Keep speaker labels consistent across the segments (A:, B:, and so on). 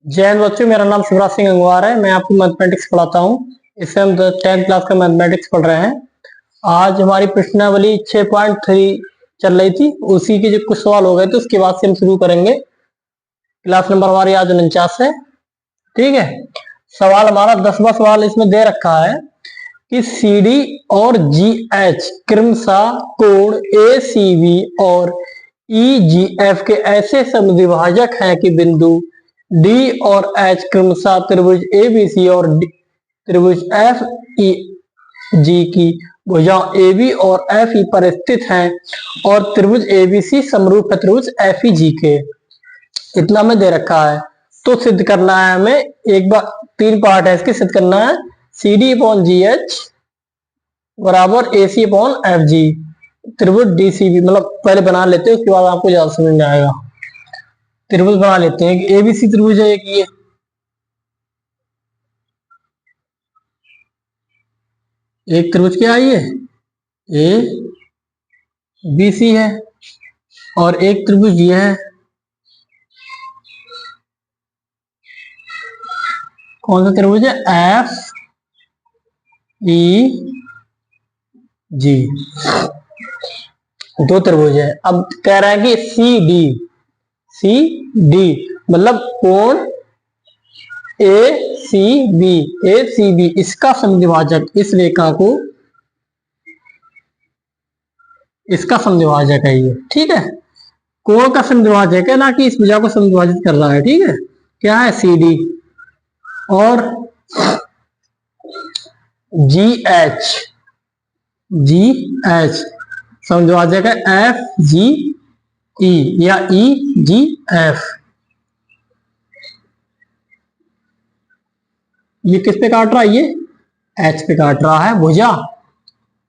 A: जय हिंद बच्चों, मेरा नाम शिवराज सिंह अंगवार है। मैं आपको मैथमेटिक्स पढ़ाता हूँ। इससे हम 10th क्लास का मैथमेटिक्स पढ़ रहे हैं। आज हमारी प्रश्नावली 6.3 चल रही थी, उसी के जो कुछ सवाल हो गए थे उसके बाद से हम शुरू करेंगे। क्लास नंबर हमारी आज 49 है। ठीक है, सवाल हमारा 10वां सवाल इसमें दे रखा है कि सी डी और जी एच क्रमशः कोण ए सी बी और ई जी एफ के ऐसे समद्विभाजक हैं कि बिंदु डी और एच क्रमशः त्रिभुज ए बी सी और त्रिभुज एफ ई जी की भुजाओं ए बी और एफ ई पर स्थित हैं और त्रिभुज ए बी सी समरूप है त्रिभुज एफ ई जी के। इतना में दे रखा है, तो सिद्ध करना है हमें। एक बार 3 पार्ट है इसके, सिद्ध करना है। C D upon G H बराबर A C upon F G त्रिभुज डी सी बी, मतलब पहले बना लेते हैं, उसके बाद आपको ज्यादा समझ में आएगा। त्रिभुज बना लेते हैं कि एबीसी त्रिभुज है एक, ये एक त्रिभुज क्या है, ये ए बी सी है, और एक त्रिभुज ये है, कौन सा त्रिभुज है, एफ ई जी। दो त्रिभुज है। अब कह रहा है कि सी डी मतलब कोण ए सी बी इसका समद्विभाजक, इस रेखा को इसका समद्विभाजक है ये। ठीक है, कोण का समद्विभाजक है, ना कि इस भुजा को समद्विभाजित कर रहा है। ठीक है, क्या है, सी डी और जी एच समद्विभाजक है एफ जी ई या ई जी एफ। ये किस पे काट रहा है, ये एच पे काट रहा है। भुजा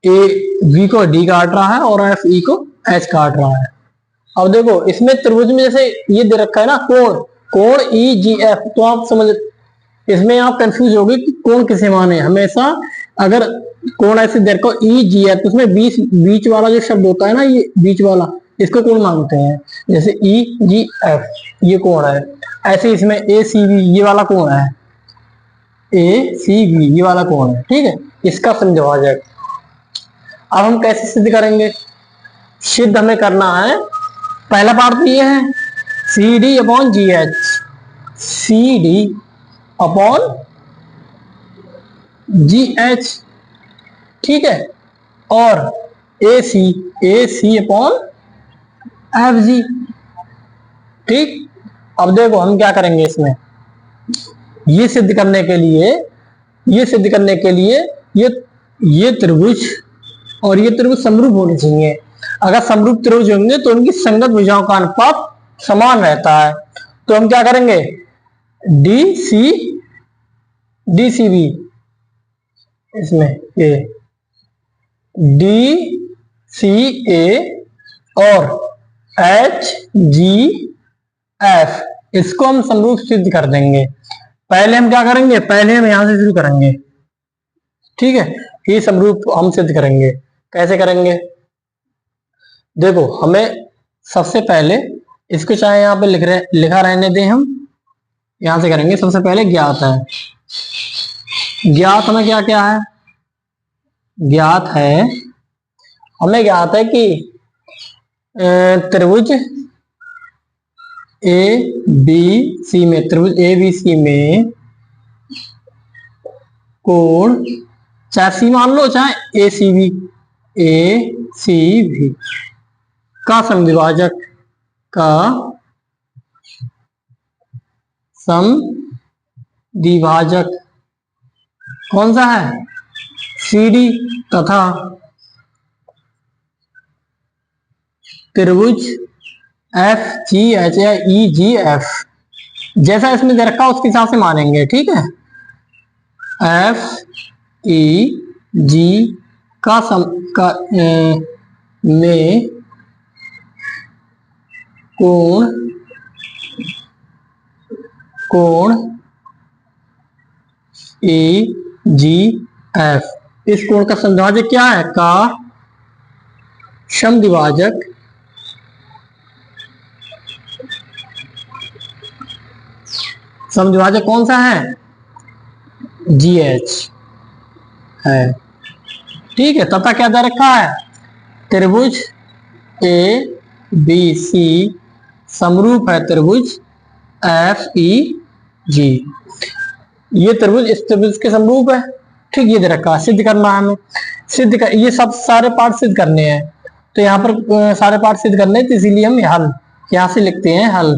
A: ए बी को डी काट रहा है और एफ ई को एच काट रहा है। अब देखो इसमें त्रिभुज में जैसे ये दे रखा है ना, कोण ई जी एफ, तो आप समझ, इसमें आप कंफ्यूज होगे कि कोण किसे माने। हमेशा अगर कोण ऐसे दे रखा ई जी एफ, तो उसमें बीच वाला जो शब्द होता है ना, ये बीच वाला, इसको कोण मानते हैं। जैसे ई जी एफ ये कोण है, ऐसे इसमें ए सी बी ये वाला कोण है, ए सी बी ये वाला कोण है। ठीक है, इसका समद्विभाजक। अब हम कैसे सिद्ध करेंगे, सिद्ध हमें करना है, पहला पार्ट तो ये है C D upon G H, C D upon G H. ठीक है, और ए सी अपॉन एफ जी। ठीक, अब देखो हम क्या करेंगे इसमें, ये सिद्ध करने के लिए ये त्रिभुज और ये त्रिभुज समरूप होने चाहिए। अगर समरूप त्रिभुज होंगे तो उनकी संगत भुजाओं का अनुपात समान रहता है। तो हम क्या करेंगे, डी सी बी, इसमें ए डी सी ए और एच जी एफ, इसको हम समरूप सिद्ध कर देंगे। पहले हम क्या करेंगे, पहले हम यहां से शुरू करेंगे। ठीक है, ये समरूप हम सिद्ध करेंगे। कैसे करेंगे, देखो हमें सबसे पहले इसको चाहे यहाँ पे लिखा रहने दें, हम यहां से करेंगे। सबसे पहले ज्ञात है, ज्ञात हमें क्या क्या है, ज्ञात है हमें ज्ञात है कि त्रिभुज ए बी सी में, त्रिभुज ए बी सी में कोण, चाहे सी मान लो चाहे ए सी बी का समद्विभाजक कौन सा है, सी डी, तथा त्रिभुज एफ जी एच या ई जी एफ, जैसा इसमें दे रखा उसके हिसाब से मानेंगे। ठीक है, एफ ई जी में कोण ए जी एफ, इस कोण का समद्विभाजक क्या है, का समद्विभाजक समद्विभाजक कौन सा है? GH है। ठीक है, तथा क्या दे रखा है? त्रिभुज ABC समरूप है त्रिभुज FEG। ये त्रिभुज इस त्रिभुज के समरूप है। ठीक, ये दे रखा है, सिद्ध करना है हमें। ये सब सारे पार्ट सिद्ध करने हैं, तो यहाँ पर सारे पार्ट सिद्ध करने हैं, तो इसीलिए हम हल यहाँ से लिखते हैं हल।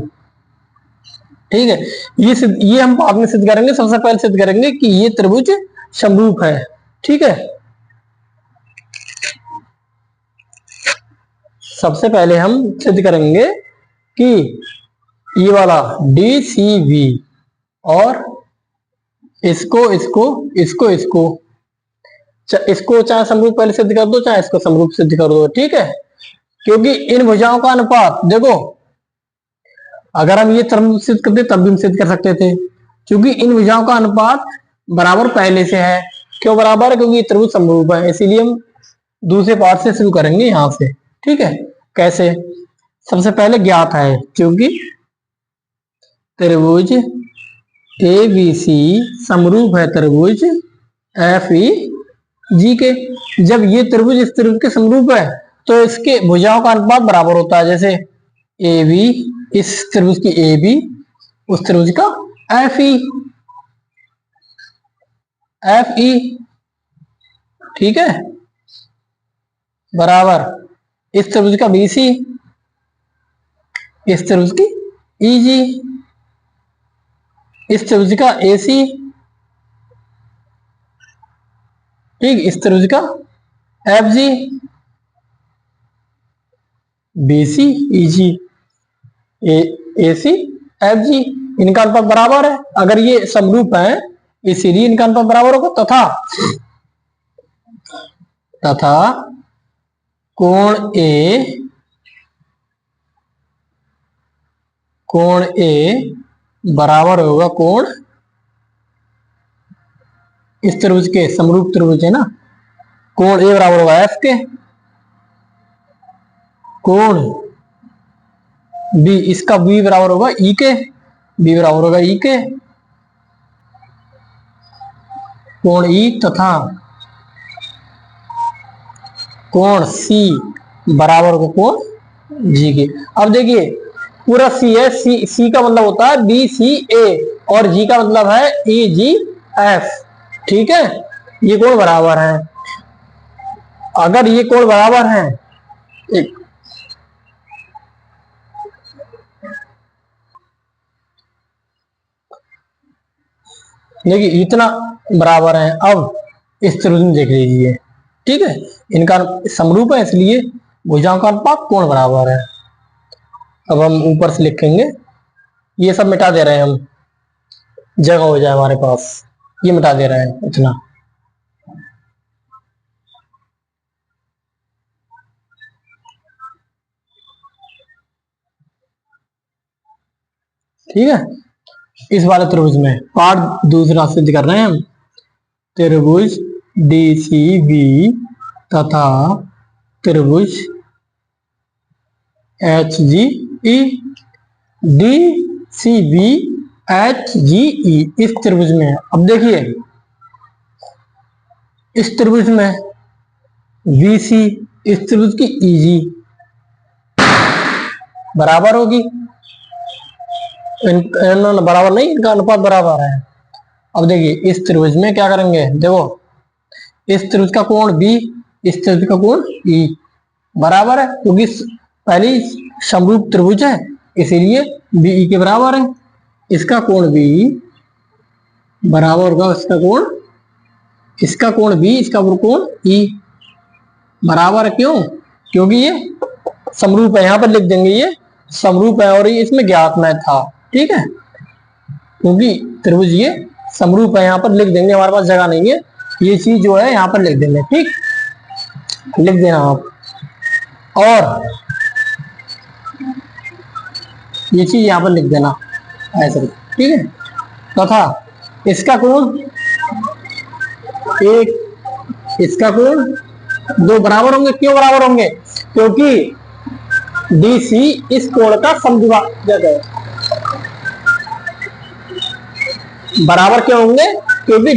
A: ठीक है, ये हम बाद में सिद्ध करेंगे। सबसे पहले सिद्ध करेंगे कि ये त्रिभुज समरूप है। ठीक है, सबसे पहले हम सिद्ध करेंगे कि ये वाला DCV और इसको चाहे समरूप पहले सिद्ध कर दो, चाहे इसको समरूप सिद्ध कर दो। ठीक है, क्योंकि इन भुजाओं का अनुपात देखो, अगर हम ये समरूप सिद्ध करते तब भी हम सिद्ध कर सकते थे, क्योंकि इन भुजाओं का अनुपात बराबर पहले से है। क्यों बराबर है? क्योंकि ये त्रिभुज समरूप है, इसीलिए हम दूसरे पार्ट से शुरू करेंगे यहां से। ठीक है, कैसे? सबसे पहले ज्ञात है, क्योंकि त्रिभुज ABC समरूप है त्रिभुज FEG के। जब ये त्रिभुज इस त्रिभुज के समरूप है तो इसके भुजाओं का अनुपात बराबर होता है। जैसे AB, इस त्रिभुज की AB, उस त्रिभुज का FE। ठीक है, बराबर इस त्रिभुज का BC, इस त्रिभुज की EG, इस त्रिभुज का AC। ठीक, इस त्रिभुज का FG, BC, EG, AC, FG। इनका अनुपात बराबर है। अगर ये समरूप है इसीलिए इनका अनुपात बराबर होगा। तथा कोण A बराबर होगा कोण, इस त्रिभुज के समरूप त्रिभुज है ना, कोण A बराबर होगा F के, कोण B, इसका B बराबर होगा E के, B बराबर होगा E के, कोण E, तथा कोण C बराबर होगा कोण G के। अब देखिए पूरा C है, C का मतलब होता है BCA और G का मतलब है EGF। ठीक है, ये कोण बराबर है। अगर ये कोण बराबर है, देखिए इतना बराबर है। अब इस त्रिभुज में देख लीजिए। ठीक है, इनका समरूप है इसलिए भुजाओं का अनुपात कोण बराबर है। अब हम ऊपर से लिखेंगे, ये सब मिटा दे रहे हैं हम, जगह हो जाए हमारे पास, ये मिटा दे रहे हैं इतना। ठीक है, इस वाले त्रिभुज में पार्ट दूसरा सिद्ध कर रहे हैं हम। त्रिभुज DCB तथा त्रिभुज HGE, DCB HGE इस त्रिभुज में। अब देखिए इस त्रिभुज में BC, इस त्रिभुज की EG बराबर होगी। बराबर नहीं, इनका अनुपात बराबर है। अब देखिए इस त्रिभुज में क्या करेंगे, देखो इस त्रिभुज का कोण B, इस त्रिभुज का कोण E बराबर है, क्योंकि पहली समरूप त्रिभुज है इसीलिए BE के बराबर है। इसका कोण B बराबर होगा इसका कोण B, इसका कोण E बराबर। क्यों? क्योंकि ये समरूप है। यहां पर लिख देंगे ये समरूप है और ये इसमें ज्ञात में था। ठीक है, क्योंकि त्रिभुज ये समरूप है, यहां पर लिख देंगे, हमारे पास जगह नहीं है, ये चीज जो है यहां पर लिख देंगे। ठीक, लिख देना आप, और ये चीज यहां पर लिख देना ऐसे। ठीक है, तथा इसका कोण एक, इसका कोण दो बराबर होंगे। क्यों बराबर होंगे? क्योंकि DC इस कोण का समद्विभाजक है। बराबर क्यों होंगे? क्योंकि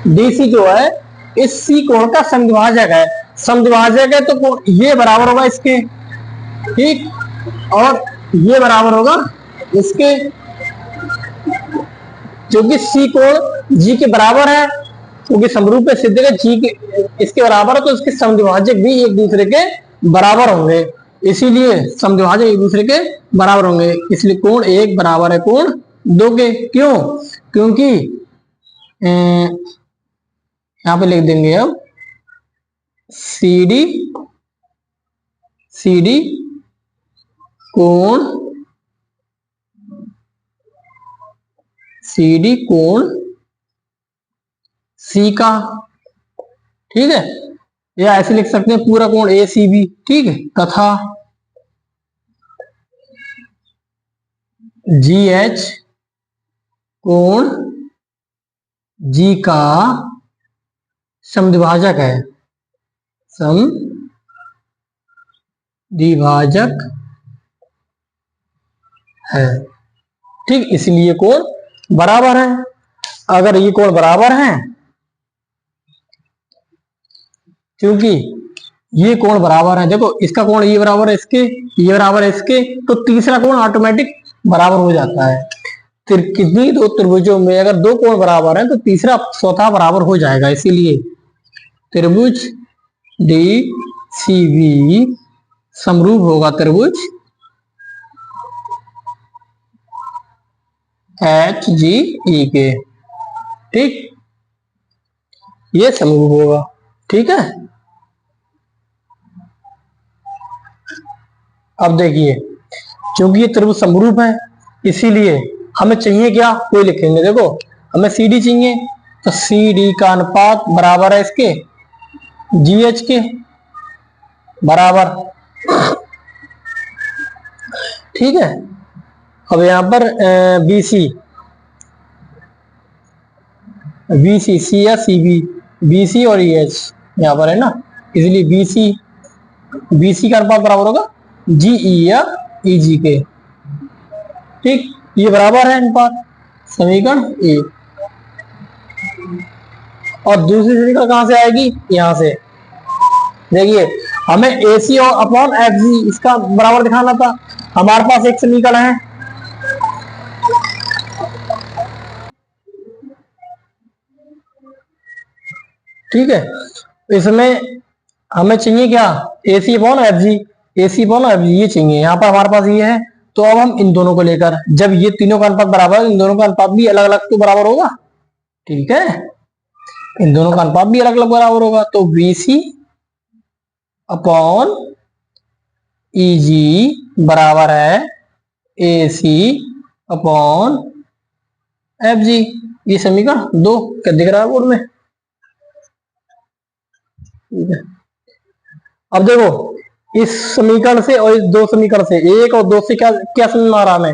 A: डी सी जो है इस सी कोण का समद्विभाजक है। समद्विभाजक है तो ये बराबर होगा इसके, ठीक, और ये बराबर होगा इसके, क्योंकि सी कोण जी के बराबर है, क्योंकि समरूप सिद्ध है जी के इसके बराबर है, तो इसके समद्विभाजक भी एक दूसरे के बराबर होंगे, इसीलिए समद्विभाजक एक दूसरे के बराबर होंगे, इसलिए कोण एक बराबर है कोण दो के। क्यों? क्योंकि यहां पे लिख देंगे अब सी डी कोण सी का, ठीक है, या ऐसे लिख सकते हैं पूरा कोण ए सी बी, ठीक है, तथा जी एच कोण जी का समद्विभाजक है, समद्विभाजक है, ठीक, इसलिए कोण बराबर है। अगर ये कोण बराबर है, क्योंकि ये कोण बराबर है, देखो इसका कोण ये बराबर है इसके, ये बराबर है इसके, तो तीसरा कोण ऑटोमेटिक बराबर हो जाता है। किसी दो त्रिभुजों में अगर दो कोण बराबर है तो तीसरा स्वतः बराबर हो जाएगा, इसीलिए त्रिभुज डी सी बी समरूप होगा त्रिभुज एच जी ई के, ठीक, ये समरूप होगा, ठीक है। अब देखिए, क्योंकि ये त्रिभुज समरूप है इसीलिए हमें चाहिए क्या, कोई लिखेंगे, देखो हमें सी डी चाहिए, तो सी डी का अनुपात बराबर है इसके जी एच के बराबर, ठीक है। अब यहां पर बीसी बीसी सी या सी बी, बीसी और ई एच यहां पर है ना, इसलिए बीसी का अनुपात बराबर होगा जी ई या ई जी के, ठीक, ये बराबर है अनुपात, समीकरण ए। और दूसरी समीकरण कहां से आएगी, यहां से, देखिए हमें ए सी और अपॉन एफ जी इसका बराबर दिखाना था, हमारे पास एक समीकरण है, ठीक है, इसमें हमें चाहिए क्या, ए सी अपॉन एफ जी, ए सी अपॉन एफ जी ये चाहिए, यहाँ पर हमारे पास ये है, तो अब हम इन दोनों को लेकर, जब ये तीनों का अनुपात बराबर है, इन दोनों का अनुपात भी अलग अलग तो बराबर होगा, ठीक है, इन दोनों का अनुपात भी अलग अलग बराबर होगा, तो बीसी अपॉन ई जी बराबर है ए सी अपॉन एफ जी, ये समीकरण 2 क्या दिख रहा है बोर्ड में, ठीक है। अब देखो इस समीकरण से और इस दो समीकरण से, एक और दो से क्या क्या समझ में आ रहा है,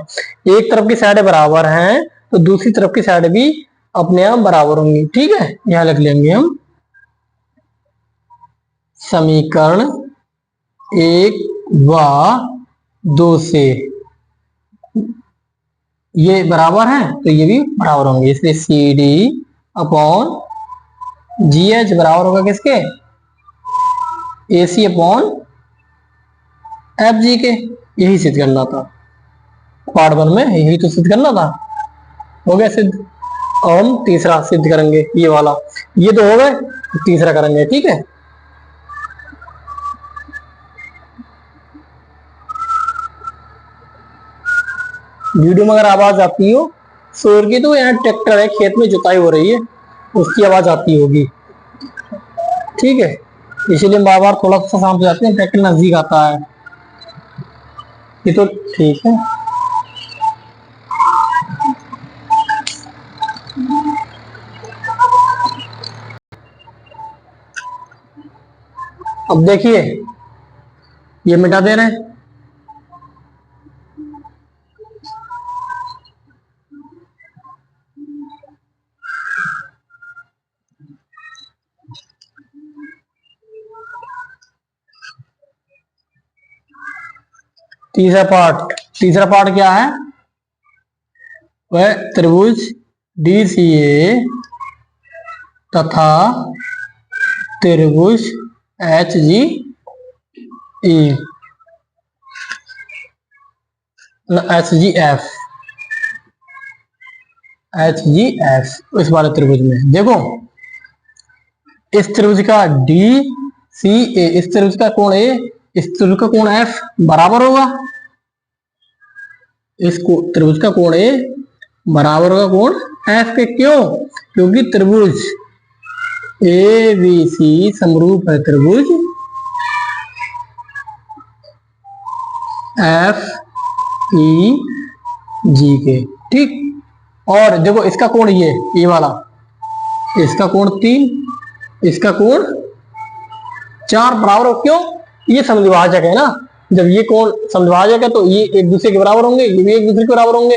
A: एक तरफ की साइड बराबर हैं तो दूसरी तरफ की साइड भी अपने आप बराबर होंगी, ठीक है, यहां लिख लेंगे हम समीकरण 1 व 2 से ये बराबर है तो ये भी बराबर होंगे, इसलिए C D upon G H बराबर होगा किसके, ए सी अपॉन एफ जी के, यही सिद्ध करना था पार्ट 1 में, यही तो सिद्ध करना था, हो गया सिद्ध। और हम तीसरा सिद्ध करेंगे, ये वाला, ये तो हो गए, तीसरा करेंगे, ठीक है। वीडियो में अगर आवाज आती हो शोर की, तो यहाँ ट्रैक्टर है खेत में जुताई हो रही है, उसकी आवाज आती होगी, ठीक है, इसलिए बार बार थोड़ा सा शांत हो जाते हैं, ट्रैक्टर नजदीक आता है, ये तो ठीक है। अब देखिए ये मिटा दे रहे हैं, तीसरा पार्ट क्या है, वह त्रिभुज DCA तथा त्रिभुज HGE HGF इस वाले त्रिभुज में देखो, इस त्रिभुज का DCA, इस त्रिभुज का कोण A, इस त्रिभुज का कोण F बराबर होगा, इस त्रिभुज का कोण A बराबर होगा कोण F के। क्यों? क्योंकि त्रिभुज ABC समरूप है त्रिभुज FEG के। ठीक, और देखो इसका कोण ये वाला, इसका कोण 3, इसका कोण 4 बराबर हो। क्यों? ये समद्विभाजक है ना, जब ये कोण समद्विभाजक है तो ये एक दूसरे के बराबर होंगे, ये भी एक दूसरे के बराबर होंगे।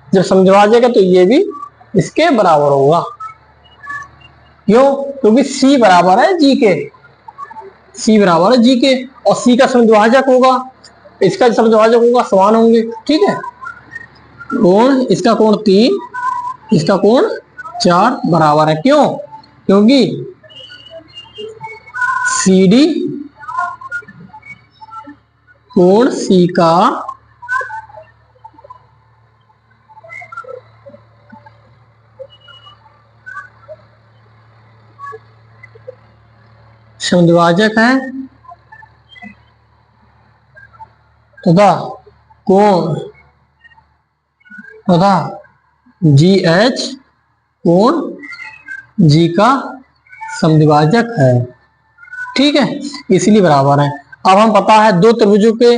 A: जब समद्विभाजक है तो ये भी इसके बराबर होगा। क्यों? क्योंकि C बराबर है G के, C बराबर है G के, और C का समद्विभाजक होगा, इसका समद्विभाजक होगा, समान होंगे। ठीक है, कोण, इसका कोण 3, इसका कोण 4 बराबर है। क्यों? क्योंकि CD कोण C का समद्विभाजक है तथा कोण तथा GH कोण G का समद्विभाजक है। ठीक है, इसलिए बराबर है। अब हम पता है दो त्रिभुजों के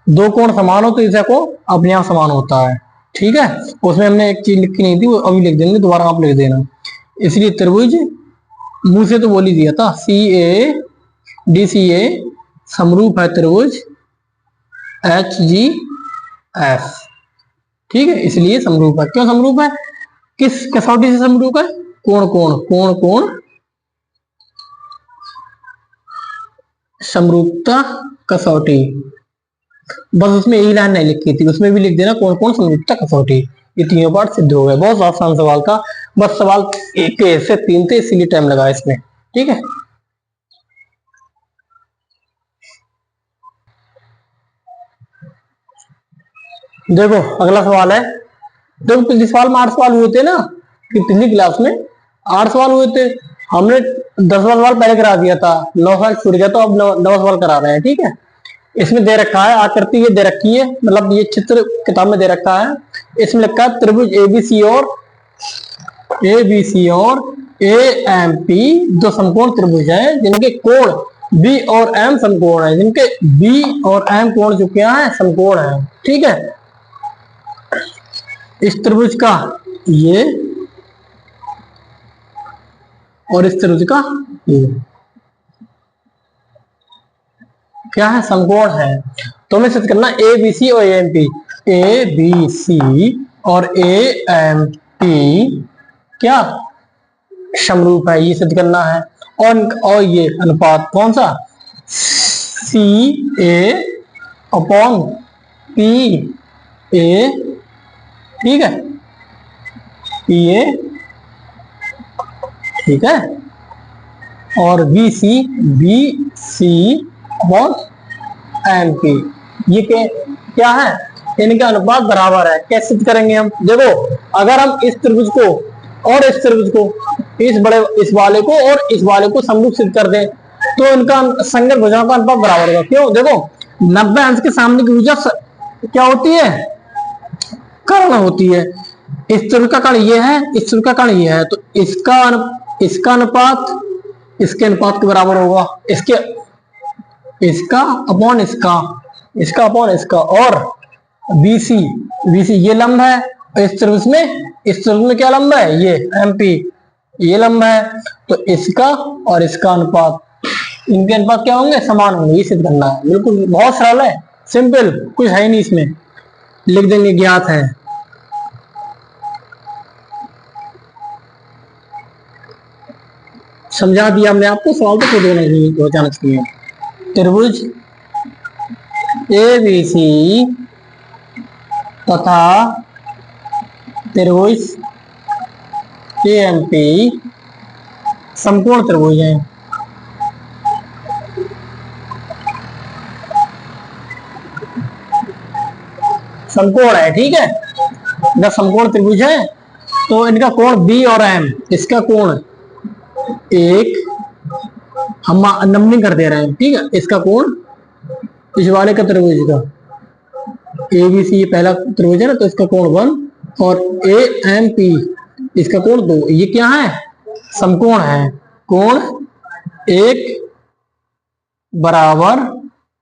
A: दो कोण समान हो तो इसका को अपने आप समान होता है। ठीक है, उसमें हमने एक चीज लिखी नहीं थी, वो अभी लिख देंगे, दोबारा आप लिख देना। इसलिए त्रिभुज मुंह से तो बोल ही दिया था, CADCA समरूप है त्रिभुज HGF। ठीक है, इसलिए समरूप है। क्यों समरूप है? किस कसौटी से समरूप है? कोण कोण कोण कोण समरूपता कसौटी। बस उसमें यही लाइन नहीं लिखी थी, उसमें भी लिख देना कोण कोण समरूपता कसौटी। ये तीनों पार्ट सिद्ध हो गए। बहुत आसान सवाल था, बस सवाल 1 से 3 थे, इसीलिए टाइम लगा इसमें। ठीक है, देखो अगला सवाल है। देखो पिछले सवाल में 8 सवाल हुए थे ना, कि पिछली क्लास में 8 सवाल हुए थे, हमने 10वां सवाल पहले करा दिया था, 9 सवाल छूट गया, तो अब 9वां सवाल करा रहे हैं। ठीक है, इसमें दे रखा है, आकृति ये दे रखी है, मतलब ये चित्र किताब में दे रखा है। इसमें लिखा है त्रिभुज ABC और AMP दो समकोण त्रिभुज हैं, जिनके कोण B और M समकोण है, जिनके B और M कोण जो क्या है, समकोण है। ठीक है, इस त्रिभुज का ये और इस त्रिभुज का ये क्या है, समकोण है। तो हमें सिद्ध करना ABC और AMP, ABC और AMP क्या समरूप है, ये सिद्ध करना है। और ये अनुपात कौन सा, CA अपॉन PA। ठीक है, PA, ठीक है, और BC अपॉन MP, ये क्या है, इनका अनुपात बराबर है। कैसे सिद्ध करेंगे हम? देखो, अगर हम इस त्रिभुज को और इस त्रिभुज को, इस वाले को और इस वाले को समरूप सिद्ध कर दें, तो इनका संगत भुजाओं का अनुपात बराबर होगा। क्यों? देखो 90 अंश के सामने की भुजा क्या होती है, कर्ण होती है। इस त्रिभुज का कर्ण ये है, इस त्रिभुज का कर्ण ये है, तो इसका अनुपात इसके अनुपात के बराबर होगा, इसका अपॉन इसका अपॉन इसका। और BC ये लंब है, इस त्रिभुज में क्या लंब है, ये MP ये लंब है, तो इसका और इसका अनुपात, इनके अनुपात क्या होंगे, समान होंगे। ये सिद्ध करना है, बिल्कुल बहुत सरल है, सिंपल, कुछ है नहीं इसमें, लिख देंगे ज्ञात है। समझा दिया हमने आपको, सवाल तो खुद हो जाना चाहिए। त्रिभुज ABC तथा त्रिभुज AMP समकोण त्रिभुज है। समकोण है, ठीक है, जब समकोण त्रिभुज है तो इनका कोण B और M, इसका कोण एक, हम नंबरिंग कर दे रहे हैं, ठीक है, इसका कोण इस वाले का त्रिभुज का ABC पहला त्रिभुज है ना, तो इसका कोण 1 और AMP इसका कोण 2। ये क्या है? समकोण है। कोण 1 बराबर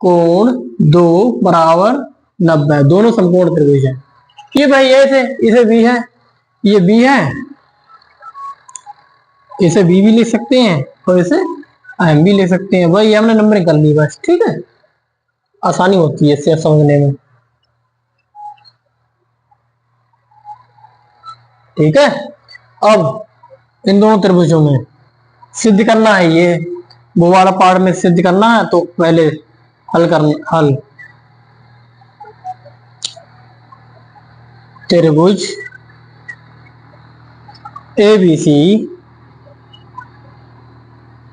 A: कोण 2 बराबर 90, दोनों समकोण त्रिभुज है। ये भाई ऐसे इसे B है, ये B है, इसे B भी लिख सकते हैं और इसे M भी लिख सकते हैं। भाई हमने नंबरिंग कर ली बस, ठीक है, आसानी होती है इससे समझने में, ठीक है। अब इन दोनों त्रिभुजों में सिद्ध करना है, ये वो वाला पार्ट में सिद्ध करना है, तो पहले हल त्रिभुज ABC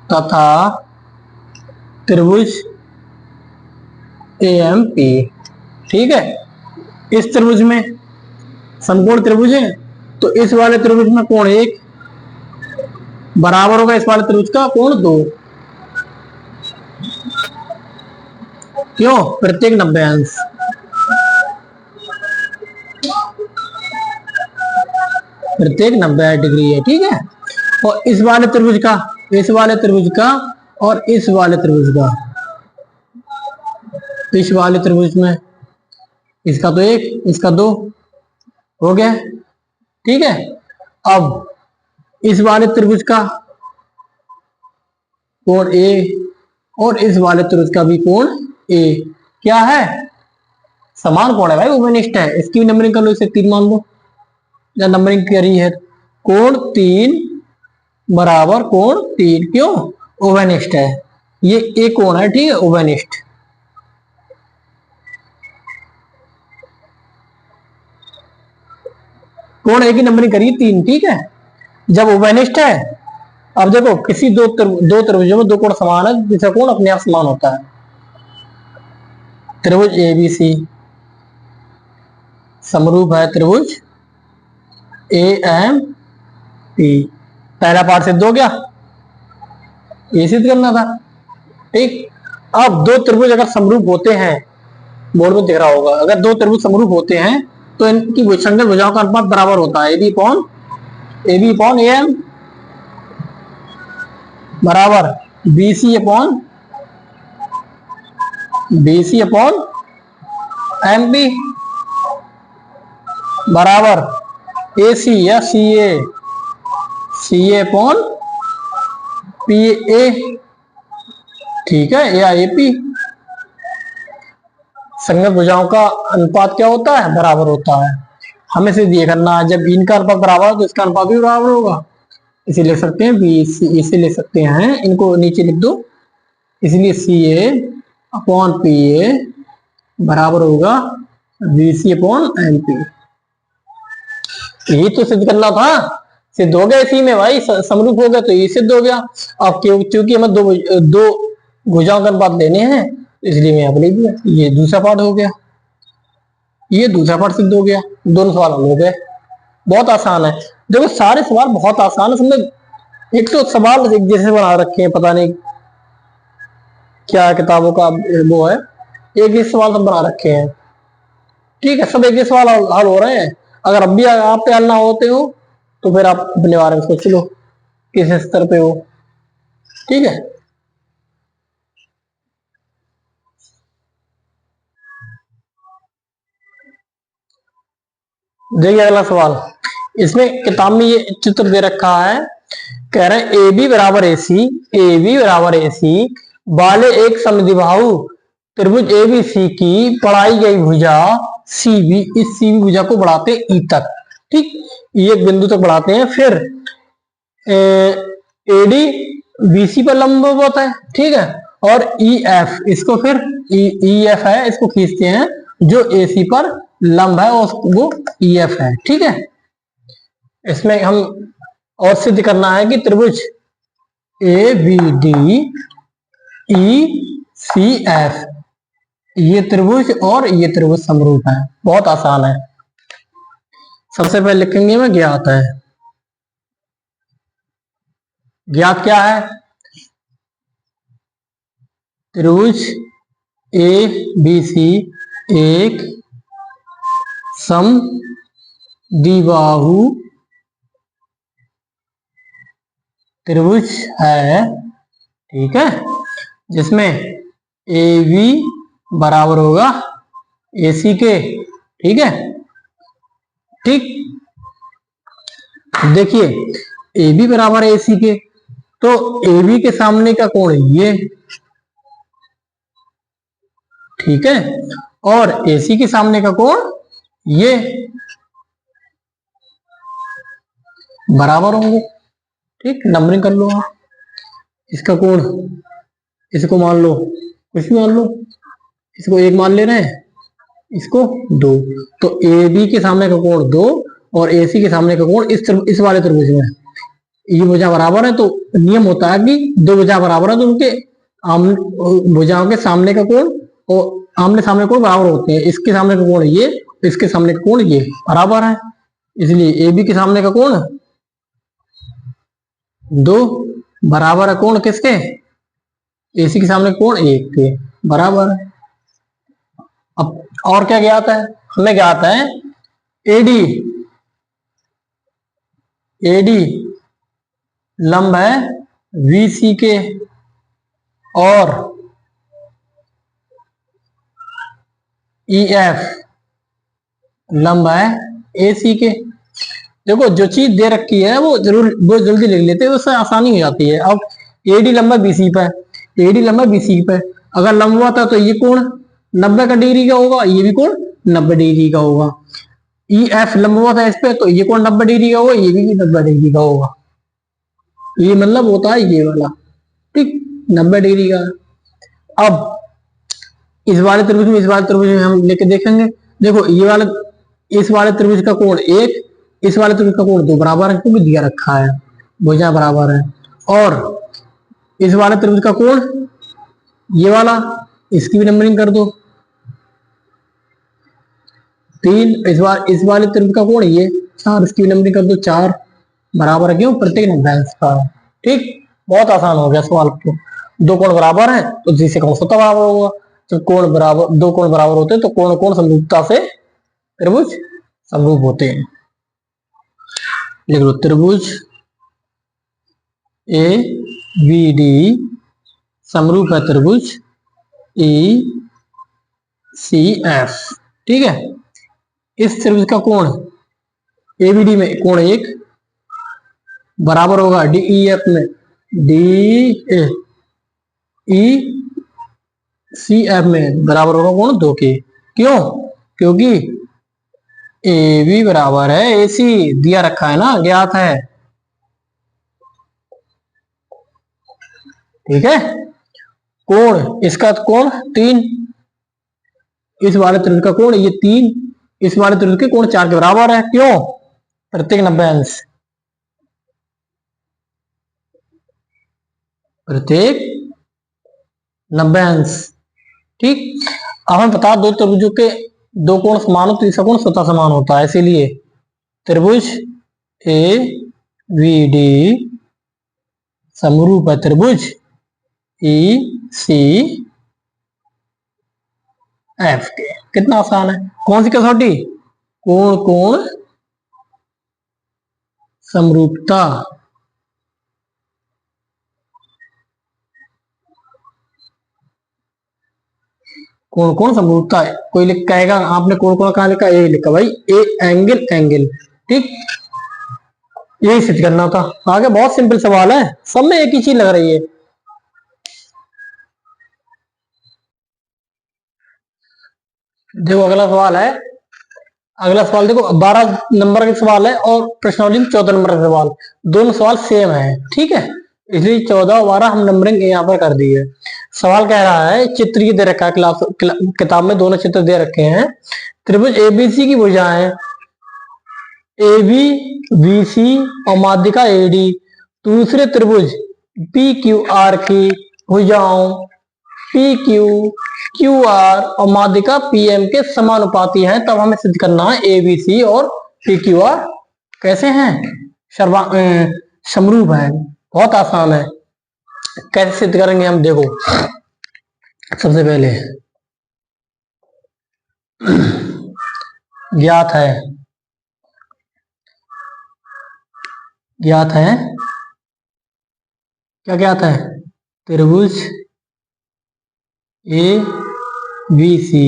A: तथा त्रिभुज AMP, ठीक है। इस त्रिभुज में समकोण त्रिभुज है, तो इस वाले त्रिभुज में कोण 1 बराबर होगा इस वाले त्रिभुज का कोण 2। क्यों? प्रत्येक 90 अंश, प्रत्येक 90 डिग्री है, ठीक है। और इस वाले त्रिभुज का, इस वाले त्रिभुज का और इस वाले त्रिभुज का, इस वाले त्रिभुज में इसका तो 1, इसका 2 हो गया, ठीक है। अब इस वाले त्रिभुज का कोण A और इस वाले त्रिभुज का भी कोण A क्या है? समान कोण है भाई, ओवनिष्ठ है। इसकी भी नंबरिंग कर लो, इसे 3 मान लो, या नंबरिंग करी है। कोण 3 बराबर कोण 3, क्यों? ओवनिष्ठ है, ये A कोण है, ठीक है, ओवनिष्ठ। कोण A की नंबरिंग करिए 3, ठीक है, जब ओवनिष्ठ है। अब देखो किसी दो त्रिभुजों में दो कोण समान है, जिसका कोण अपने आप समान होता है। त्रिभुज ABC समरूप है त्रिभुज AMP। पहला पार्ट सिद्ध हो गया, ये सिद्ध करना था, ठीक। अब दो त्रिभुज अगर समरूप होते हैं, बोर्ड में दिख रहा होगा, अगर दो त्रिभुज समरूप होते हैं तो इनकी संगत भुजाओं का अनुपात बराबर होता है। AB अपॉन AM बराबर BC अपॉन MP बराबर AC या CA अपॉन PA, ठीक है, या AP। संगत भुजाओं का अनुपात क्या होता है? बराबर होता है। हमें सिर्फ ये करना है, जब इनका अनुपात बराबर हो तो इसका अनुपात भी बराबर होगा। इसे लिख सकते हैं BC, इसे लिख सकते हैं, इनको नीचे लिख दो, इसलिए CA अपॉन PA बराबर होगा BC अपॉन MP। यही तो सिद्ध करना था, सिद्ध हो गया इसी में भाई, समरूप हो गया तो ये सिद्ध हो गया। अब क्योंकि हमें दो भुजाओं का अनुपात लेने हैं, इसलिए मैं यहाँ लिख दिया। ये दूसरा पार्ट हो गया, ये दूसरा पार्ट सिद्ध हो गया, दोनों सवाल हल हो गए। बहुत आसान है, देखो सारे सवाल बहुत आसान है समझ। एक तो सवाल एक जैसे बना रखे हैं, पता नहीं क्या किताबों का वो है, एक ही सवाल सब बना रखे हैं, ठीक है, सब एक ही सवाल हल हो रहे हैं। अगर अब भी आप पे हल ना होते हो तो फिर आप अपने बारे में सोच लो किस स्तर पे हो, ठीक है। देखिए अगला सवाल, इसमें किताब में ये चित्र दे रखा है, कह रहे हैं AB बराबर AC वाले एक समद्विबाहु त्रिभुज ABC की बढ़ाई गई भुजा CB, इस CB भुजा को बढ़ाते हैं E तक, ठीक, ये एक बिंदु तक बढ़ाते हैं। फिर AD BC पर लंबवत है, ठीक है, और EF, इसको फिर EF है, इसको खींचते हैं, जो AC पर लंब है और वो EF है, ठीक है। इसमें हम और सिद्ध करना है कि त्रिभुज A B D E C F ये त्रिभुज और ये त्रिभुज समरूप है। बहुत आसान है। सबसे पहले लिखेंगे में ज्ञात है। ज्ञात क्या है? त्रिभुज ए बी सी एक समद्विबाहु त्रिभुज है, ठीक है, जिसमें ए बी बराबर होगा ए सी के, ठीक है। ठीक, देखिए ए बी बराबर है ए सी के, तो ए बी के सामने का कोण ये, ठीक है, और ए सी के सामने का कोण ये बराबर होंगे। ठीक, नंबरिंग कर लो आप। इसका कोण, इसको मान लो कुछ भी मान लो, इसको एक मान ले रहे हैं, इसको दो, तो ए बी के सामने का कोण दो और ए सी के सामने का कोण इस वाले त्रिभुज में ये भुजा बराबर है। तो नियम होता है कि दो भुजा बराबर है तो उनके भुजाओं के सामने का कोण और आमने सामने कोण बराबर होते हैं। इसके सामने का कोण ये, इसके सामने का कोण ये बराबर है, इसलिए ए बी के सामने का कोण दो बराबर है कोण किसके? ए सी के सामने कोण एक के बराबर है। अब और क्या ज्ञात है? हमें ज्ञात है एडी, एडी लंब है वी सी के और ई एफ लंब है ए सी के। देखो जो चीज दे रखी है वो जल्दी लिख लेते हैं, उससे आसानी हो जाती है। अब एडी लंबा बीसी पे, एडी लंबा बीसी पे, अगर लंबवत है तो ये कोण 90 का डिग्री का होगा, ये भी कोण 90 डिग्री का होगा। ई एफ लंबवत है इस पे तो ये कोण 90 डिग्री का होगा, ये भी 90 डिग्री का होगा। ये मतलब होता है ये वाला, ठीक, 90 डिग्री का। अब इस वाले त्रिभुज में, इस वाले त्रिभुज में हम लेके देखेंगे। देखो ये वाला, इस वाले त्रिभुज का कोण एक, इस वाले त्रिभुज का कोण दो बराबर है क्योंकि दिया रखा है, भुजा बराबर है। और इस वाले त्रिभुज का कोण ये वाला, इसकी भी नंबरिंग कर दो तीन, इस वाले त्रिभुज का कोण ये चार, इसकी भी नंबरिंग कर दो चार बराबर है, क्यों? प्रत्येक नब्बेंश का। ठीक, बहुत आसान हो गया सवाल को। दो कोण बराबर है तो जिससे कोण स्वतः बराबर होगा। जब कोण बराबर, दो कोण बराबर होते हैं तो कोण कोण समरूपता से त्रिभुज समरूप होते हैं। लिख लो त्रिभुज ए बी डी समरूप है त्रिभुज ई सी एफ, ठीक है। इस त्रिभुज का कोण ए बी डी में कोण एक बराबर होगा डी ई एफ में डी ई सी एफ में बराबर होगा कोण दो के। क्यों? क्योंकि ए बी बराबर है ए सी, दिया रखा है ना, ज्ञात है, ठीक है। कोण, इसका कोण तीन, इस वाले त्रिभुज का कोण ये तीन, इस वाले त्रिभुज के कोण चार के बराबर है। क्यों? प्रत्येक 90 अंश, प्रत्येक 90 अंश, ठीक। अब हमें बता दो त्रिभुजों के दो कोण समान हो तो इसका कोण स्वतः समान होता है, इसीलिए त्रिभुज ए बी डी समरूप है त्रिभुज ई सी एफ के। कितना आसान है। कौन सी कसौटी? कोण कोण समरूपता, कोण कोण समरूपता है। कोई लिख कहेगा आपने कोण कोण कहां लिखा? ए लिखा भाई, ए एंगल एंगल, ठीक, यही सिद्ध करना था। आगे बहुत सिंपल सवाल है, सब में एक ही चीज लग रही है। देखो अगला सवाल है, अगला सवाल देखो 12 नंबर का सवाल है और प्रश्नावली में 14 नंबर का सवाल, दोनों सवाल सेम है, ठीक है, इसलिए 14 और 12 हम नंबरिंग यहाँ पर कर दी है। सवाल कह रहा है, चित्र ये दे रखा है, किताब में दोनों चित्र दे रखे हैं। त्रिभुज एबीसी की भुजाएं ए बी बी सी और माध्यिका एडी दूसरे त्रिभुज पी क्यू आर की भुजाओं पी क्यू क्यू आर और माध्यिका पी एम के समानुपाती हैं, तब हमें सिद्ध करना है ए बी सी और पी क्यू आर कैसे हैं, समरूप है। बहुत आसान है, कैसे सिद्ध करेंगे हम देखो। सबसे पहले ज्ञात है क्या ज्ञात है, त्रिभुज ए बी सी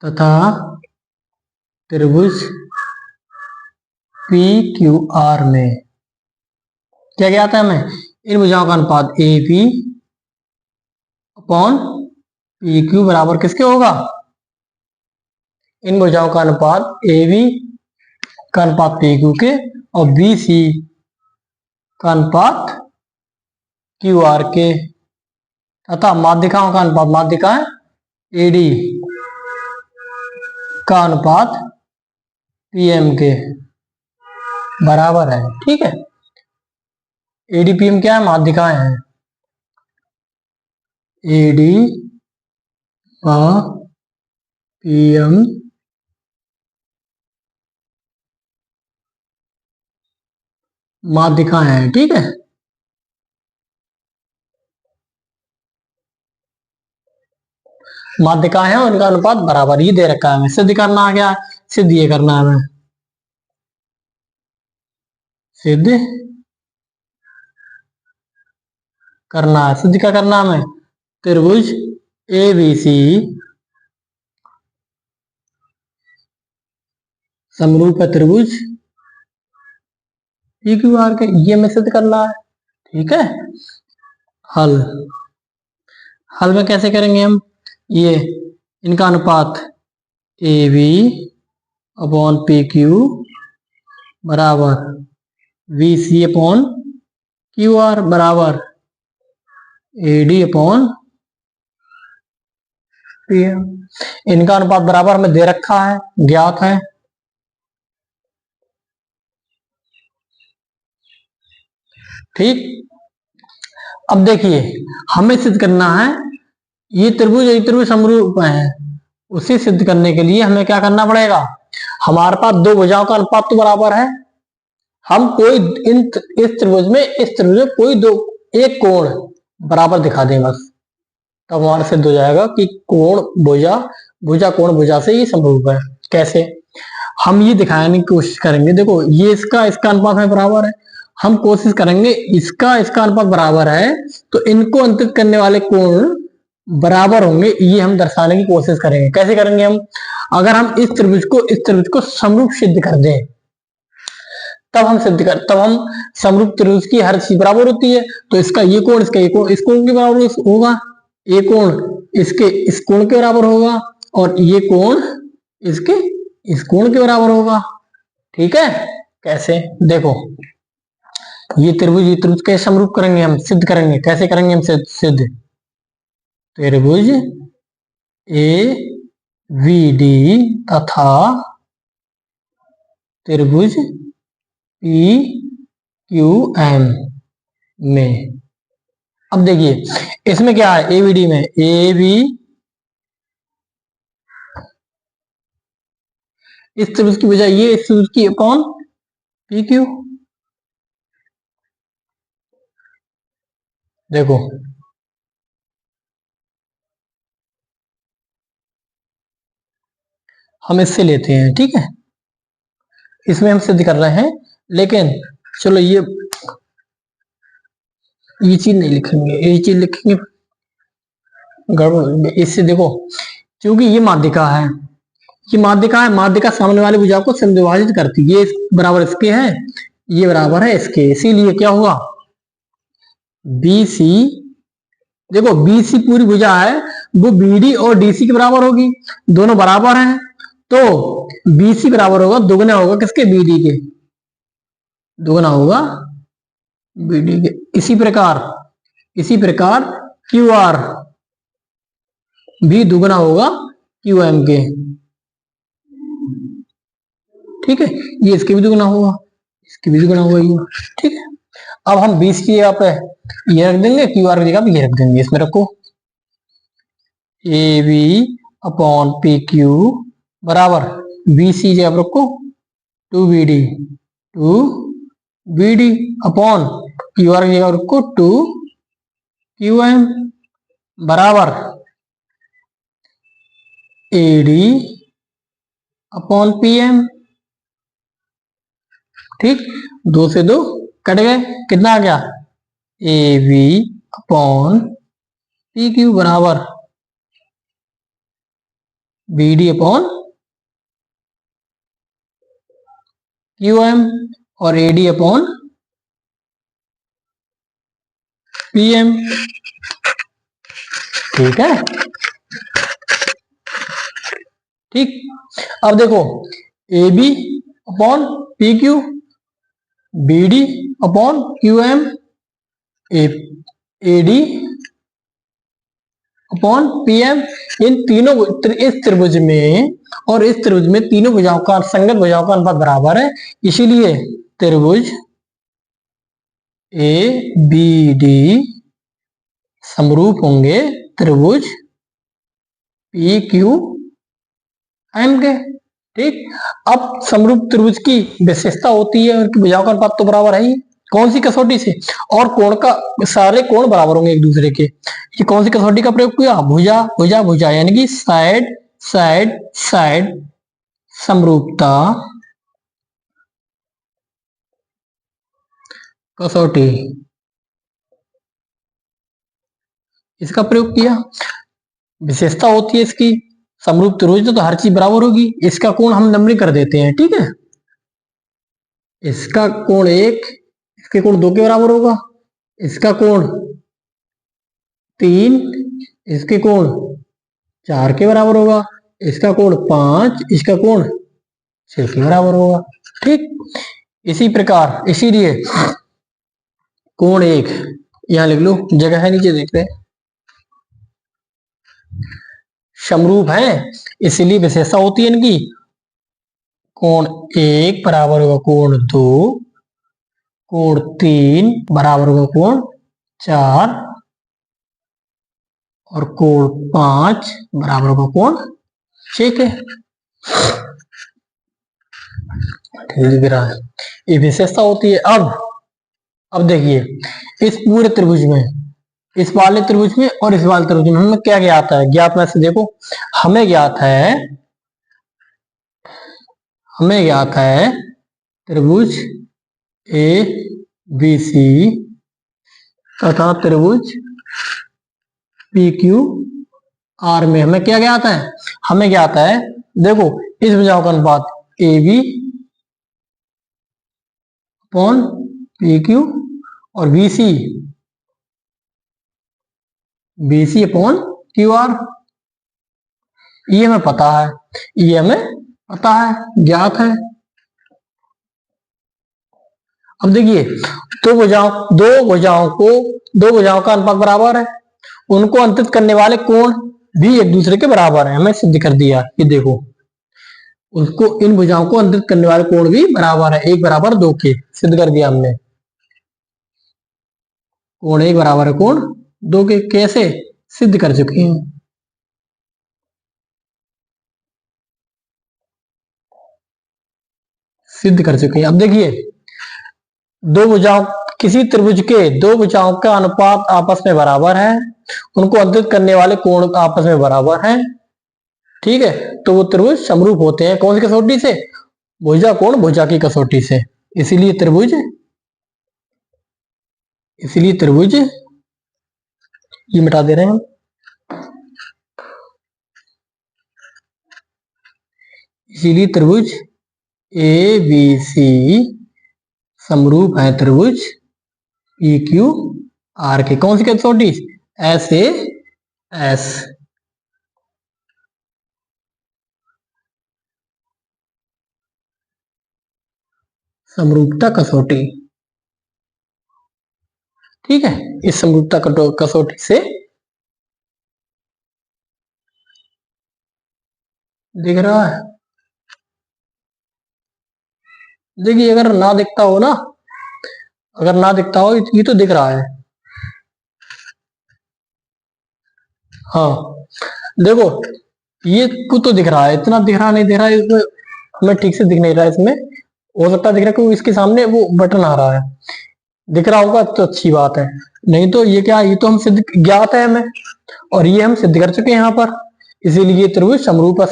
A: तथा त्रिभुज पी क्यू आर में क्या ज्ञात है हमें, इन भुजाओं का अनुपात A B upon P Q बराबर किसके होगा, इन भुजाओं का अनुपात ए बी का अनुपात पी क्यू के और बी सी का अनुपात क्यू आर के तथा माध्यिकाओं का अनुपात माध्यिकाएं एडी का अनुपात पीएम के बराबर है। ठीक है, एडीपीएम क्या है, माध्यिकाएं हैं, एडी पीएम माध्यिकाएं हैं। ठीक है, माध्यिकाएं हैं, उनका अनुपात बराबर ही दे रखा है हमें। सिद्ध करना आ गया, सिद्ध ये करना है हमें, सिद्ध करना है। सिद्ध क्या करना है हमें, त्रिभुज ए बी सी समरूप है त्रिभुज पी क्यू आर के, ये हमें सिद्ध करना है। ठीक है, हल में कैसे करेंगे हम, ये इनका अनुपात A B upon P Q बराबर B C upon Q R बराबर A D upon P M. इनका अनुपात बराबर हमें दे रखा है, ज्ञात है। ठीक, अब देखिए हमें सिद्ध करना है ये त्रिभुज समरूप है, उसे सिद्ध करने के लिए हमें क्या करना पड़ेगा, हमारे पास दो भुजाओं का अनुपात तो बराबर है, हम कोई इस त्रिभुज में कोई दो एक कोण बराबर दिखा दें बस, तब हमारा सिद्ध हो जाएगा कि कोण भुजा कोण भुजा से ये समरूप है। कैसे, हम ये दिखाने की कोशिश करेंगे, देखो ये इसका अनुपात में बराबर है, हम कोशिश करेंगे इसका अनुपात बराबर है तो इनको अंतरित करने वाले कोण बराबर होंगे, ये हम दर्शाने की कोशिश करेंगे। कैसे करेंगे हम, अगर हम इस त्रिभुज को समरूप सिद्ध कर दें तब हम समरूप त्रिभुज की हर चीज बराबर होती है, तो इसका ये कोण इस कोण के बराबर होगा, ये कोण इस कोण के बराबर होगा और ये कोण इस कोण के बराबर होगा। ठीक है, कैसे देखो, ये त्रिभुज के समरूप करेंगे हम, सिद्ध करेंगे। कैसे करेंगे हम सिद्ध, त्रिभुज ए वी डी तथा त्रिभुज पी क्यू एम में। अब देखिए इसमें क्या है, एबीडी में ए बी इस त्रिभुज की बजाय ये इस त्रिभुज की अपॉन पी क्यू। देखो हम इससे लेते हैं, ठीक है, इसमें हम सिद्ध कर रहे हैं, लेकिन चलो ये चीज नहीं लिखेंगे, ये चीज लिखेंगे गड़बड़। इससे देखो, क्योंकि ये माध्यिका है, माध्यिका सामने वाली भुजा को समद्विभाजित करती है, ये बराबर इसके है, ये बराबर है इसके, इसीलिए क्या हुआ, बी सी, देखो बी सी पूरी भुजा है वो बी डी और डी सी के बराबर होगी, दोनों बराबर हैं, तो बी सी बराबर होगा, दोगुना होगा किसके, बी डी के, दोगुना होगा बी डी के। इसी प्रकार क्यू आर भी दुगना होगा क्यू एम के। ठीक है, ये इसके भी दुगना होगा, इसके भी दुगना होगा ये। ठीक है, अब हम 20 की जगह पे ये रख देंगे, क्यू आर की जगह पे ये रख देंगे, इसमें रखो A B upon P Q बराबर बी सी जगह रखो 2 B D upon Q R की जगह रखो 2 क्यू एम बराबर A D upon P M. ठीक, 2 से 2 कट गए, कितना आ गया A B upon P Q बराबर B D upon Q M और A D upon P M. ठीक है, ठीक, अब देखो A B upon P Q, B D upon Q M, A D upon P M. इन तीनों इस त्रिभुज में और इस त्रिभुज में तीनों भुजाओं का संगत भुजाओं का अनुपात बराबर है, इसीलिए त्रिभुज ए बी डी समरूप होंगे त्रिभुज पी क्यू एम के। ठीक, अब समरूप त्रिभुज की विशेषता होती है उनकी भुजाओं का अनुपात तो बराबर है ही, कौन सी कसौटी से, और कोण का, सारे कोण बराबर होंगे एक दूसरे के। ये कौन सी कसौटी का प्रयोग किया, भुजा भुजा भुजा यानी कि साइड साइड साइड समरूपता कसौटी, इसका प्रयोग किया। विशेषता होती है इसकी समरूप त्रिभुज तो हर चीज बराबर होगी, इसका कोण हम नंबरिंग कर देते हैं। ठीक है, इसका कोण 1, इसके कोण 2 के बराबर होगा, इसका कोण 3, इसके कोण 4 के बराबर होगा, इसका कोण 5, इसका कोण 6 के बराबर होगा। ठीक, इसी प्रकार इसीलिए कोण 1 यहां लिख लो, जगह है नीचे देख रहे समरूप है, इसीलिए विशेषता होती है इनकी कोण 1 बराबर होगा कोण 2, कोण 3 बराबर होगा कोण 4 और कोण 5 बराबर होगा कोण 6 के। दिख रहा है, ये विशेषता होती है। अब देखिए इस पूरे त्रिभुज में, इस वाले त्रिभुज में और इस वाले त्रिभुज में हमें क्या ज्ञात है, ज्ञात में से देखो हमें ज्ञात है त्रिभुज ए बी सी तथा त्रिभुज पी क्यू आर में हमें क्या ज्ञात है, हमें ज्ञात है, देखो इस भुजाओं का अनुपात A B upon P Q और B C upon Q R, ये हमें पता है, ये हमें पता है, ज्ञात है। अब देखिए दो भुजाओं का अनुपात बराबर है, उनको अंतरित करने वाले कोण भी एक दूसरे के बराबर है, हमें सिद्ध कर दिया। ये देखो उनको, इन भुजाओं को अंतरित करने वाले कोण भी बराबर है, 1 बराबर 2 के, सिद्ध कर दिया हमने। कोण 1 बराबर है कोण 2 के, कैसे सिद्ध कर चुके हैं, सिद्ध कर चुके हैं। अब देखिए दो भुजाओं, किसी त्रिभुज के दो भुजाओं का अनुपात आपस में बराबर है, उनको अंतरित करने वाले कोण आपस में बराबर हैं। ठीक है, तो वो त्रिभुज समरूप होते हैं, कौन सी कसौटी से, भुजा कोण भुजा की कसौटी से। इसीलिए त्रिभुज ये मिटा दे रहे हैं हम, इसीलिए त्रिभुज ए बी सी समरूप है त्रिभुज पी क्यू आर के, कौन सी कसौटी, एस ए एस समरूपता कसौटी। ठीक है, इस समरूपता कसौटी से दिख रहा है। देखिए अगर ना दिखता हो ना, अगर ना दिखता हो, ये तो दिख रहा है। हाँ देखो, ये कुछ तो दिख रहा है, इतना दिख रहा नहीं दिख रहा है इसमें, हमें ठीक से दिख नहीं रहा है इसमें। हो सकता है दिख रहा है क्योंकि इसके सामने वो बटन आ रहा है। दिख रहा होगा तो अच्छी बात है, नहीं तो ये क्या, ये तो हम सिद्ध ज्ञात है हमें, और ये हम सिद्ध कर चुके हैं यहाँ पर। इसीलिए ये त्रिभुज समरूप है,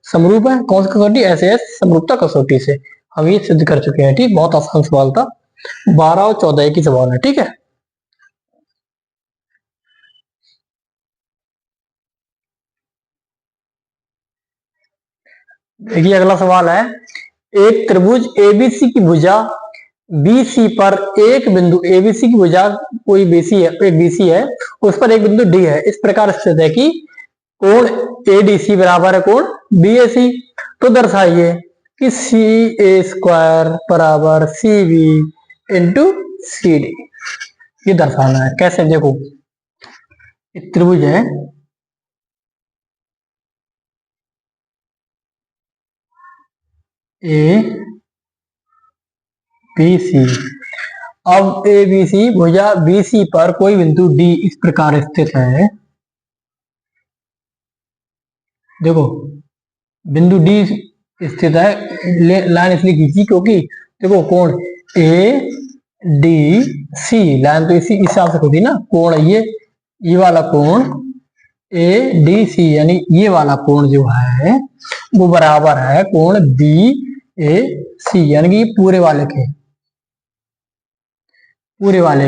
A: समरूप है कौन सी कसौटी, ऐसे है समरूपता कसौटी से हम ये सिद्ध कर चुके हैं। ठीक, बहुत आसान सवाल था, 12 और 14 एक ही सवाल है। ठीक है, देखिए अगला सवाल है, एक त्रिभुज एबीसी की भुजा बीसी पर एक बिंदु, एबीसी की भुजा कोई बीसी है, एक बीसी है, उस पर एक बिंदु डी है, इस प्रकार स्थित है कि कोण एडीसी बराबर है कोण बीएसी। तो दर्शाइए कि सी ए स्क्वायर बराबर C B into C D. ये दर्शाना है कैसे, देखो एक त्रिभुज है, ए बी सी, अब ए बी सी भुजा बी सी पर कोई बिंदु डी इस प्रकार स्थित है। देखो बिंदु डी स्थित है, लाइन इसलिए खींची क्योंकि देखो कोण ए डी सी, लाइन तो इसी हिसाब से होती ना, कोण ये वाला कोण ए डी सी, यानी ये वाला कोण जो है वो बराबर है कोण बी ए सी, यानी कि पूरे वाले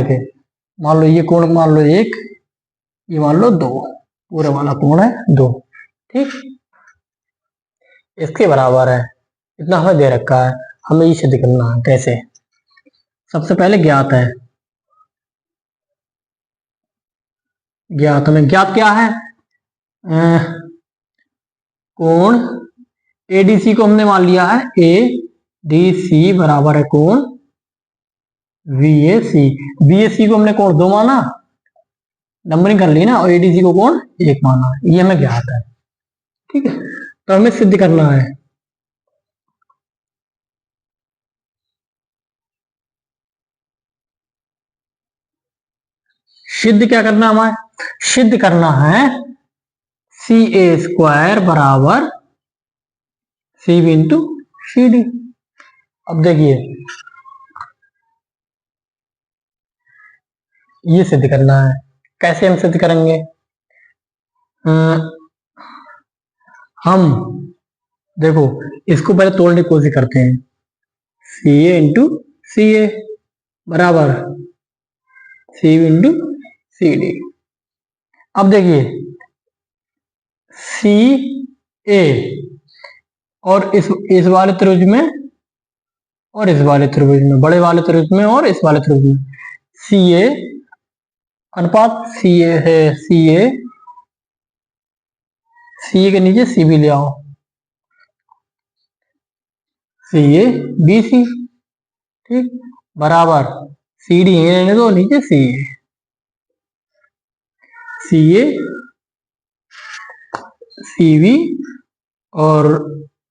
A: के, मान लो ये कोण मान लो एक, ये मान लो दो, पूरे वाला कोण है दो। ठीक, इसके बराबर है, इतना हमें दे रखा है, हमें ये सिद्ध करना है। कैसे, सबसे पहले ज्ञात है, ज्ञात हमें ज्ञात क्या है, कोण एडीसी को हमने मान लिया है ए डी सी बराबर है कोण वीएसी, वीएसी को हमने कोण दो माना, नंबरिंग कर ली ना, और एडीसी को कोण एक माना, ये हमें ज्ञात है। ठीक है, तो हमें सिद्ध करना है, सिद्ध क्या करना हमें, सिद्ध करना है सी ए स्क्वायर बराबर C B into C D. अब देखिए ये सिद्ध करना है, कैसे हम सिद्ध करेंगे, हम देखो इसको पहले तोड़ने की कोशिश करते हैं, सी ए इंटू सी ए बराबर C B into C D. अब देखिए सी ए और इस वाले त्रिभुज में और इस वाले त्रिभुज में, बड़े वाले त्रिभुज में और इस वाले त्रिभुज में, सी ए अनुपात सी ए है, सी ए के नीचे सी बी ले आओ, सी ए बी सी। ठीक, बराबर सी डी रहने दो, नीचे सी ए सी बी और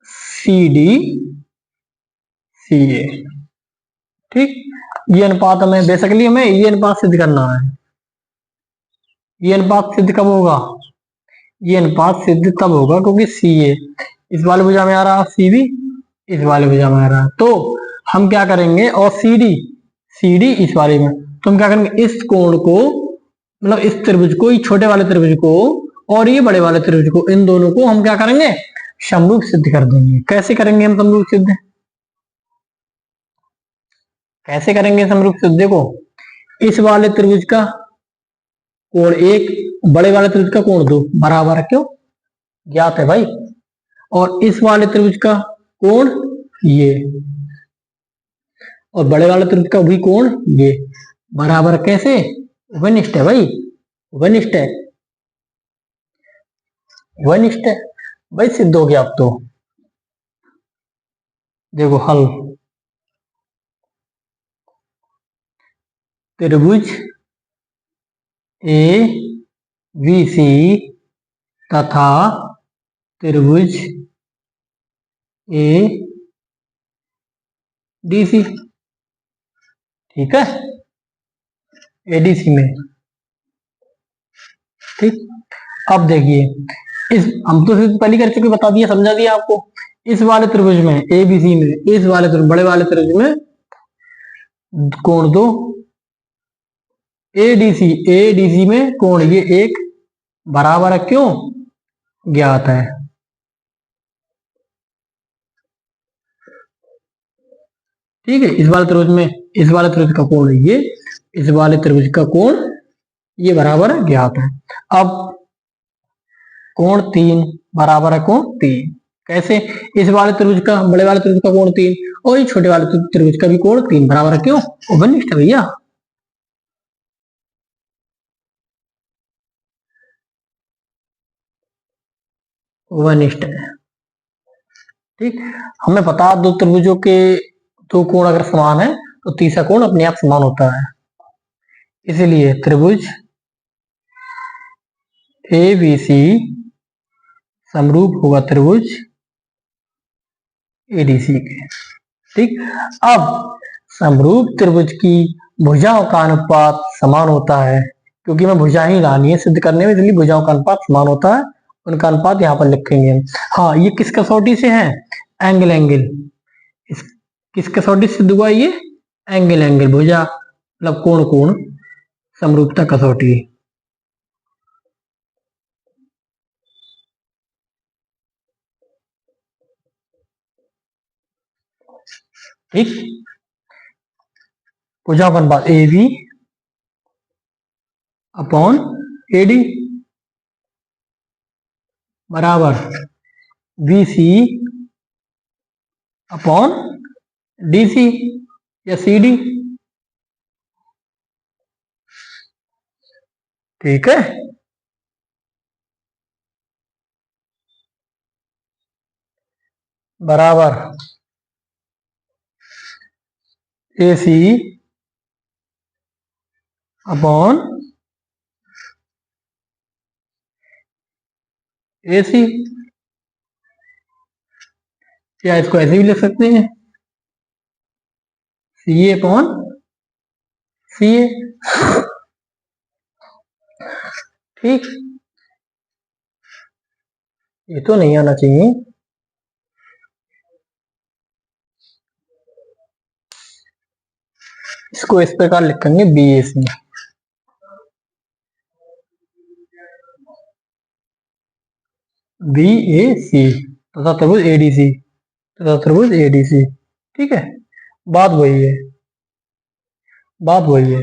A: सी डी सी ए। ठीक, ये अनुपात हमें बेसिकली हमें ये अनुपात सिद्ध करना है। ये अनुपात सिद्ध कब होगा, ये अनुपात सिद्ध तब होगा क्योंकि सी ए इस वाले भुजा में आ रहा है, सी बी इस वाले भुजा में आ रहा है, तो हम क्या करेंगे, और सी डी इस वाले में, तो हम क्या करेंगे, इस कोण को मतलब इस त्रिभुज को, ये छोटे वाले त्रिभुज को और ये बड़े वाले त्रिभुज को, इन दोनों को हम क्या करेंगे, समरूप सिद्ध कर देंगे। कैसे करेंगे हम समरूप सिद्ध, कैसे करेंगे समरूप सिद्ध, देखो इस वाले त्रिभुज का कोण एक, बड़े वाले त्रिभुज का कोण दो बराबर है, क्यों, ज्ञात है भाई, और इस वाले त्रिभुज का कोण ये, और बड़े वाले त्रिभुज का भी कोण ये बराबर, कैसे, वनिष्ठ है भाई, वनिष्ठ है, वनिष्ठ है भाई, सिद्ध हो गया। अब तो देखो हल, त्रिभुज ए बी सी तथा त्रिभुज ए डीसी, ठीक है, एडीसी में। ठीक, अब देखिए इस, हम तो सिर्फ पहले कर चुके, बता दिया, समझा दिया आपको। इस वाले त्रिभुज में एबीसी में, इस वाले त्रिभुज, बड़े वाले त्रिभुज में कोण दो एडीसी, एडीसी में कोण ये एक बराबर है, क्यों ज्ञात है। ठीक है, इस वाले त्रिभुज में, इस वाले त्रिभुज का कोण ये, इस वाले त्रिभुज का कोण ये बराबर है, ज्ञात है। अब कोण 3 बराबर है कोण 3, कैसे, इस वाले त्रिभुज का, बड़े वाले त्रिभुज का कोण 3 और ये छोटे वाले त्रिभुज का भी कोण 3 बराबर है, क्यों उपनिष्ठ है भैया। उपनिष्ठ है। ठीक, हमें पता दो त्रिभुजों के दो कोण अगर समान है तो तीसरा कोण अपने आप समान होता है। इसलिए त्रिभुज एबीसी समरूप होगा त्रिभुज एडीसी के। ठीक, अब समरूप त्रिभुज की भुजाओं का अनुपात समान होता है, क्योंकि मैं भुजा ही लानी है सिद्ध करने में, इसलिए भुजाओं का अनुपात समान होता है। उनका अनुपात यहाँ पर लिखेंगे। हाँ, ये किस कसौटी से है, एंगल, एंगल, इस किस कसौटी से सिद्ध हुआ ये, एंगल, एंगल, भुजा मतलब कोण, कोण समरूपता कसौटी। ठीक, भुजाओं का अनुपात ए बी अपॉन एडी बराबर B C upon D C या सी डी। ठीक है, बराबर ए सी अपॉन ए सी, या इसको ऐसे भी लिख सकते हैं, सी ए अपॉन सी ए। ठीक, ये तो नहीं आना चाहिए। इसको इस प्रकार लिखेंगे बी ए सी, बी ए सी तथा त्रिभुज एडीसी तथा त्रिभुज एडीसी। ठीक है, बात वही है, बात वही है।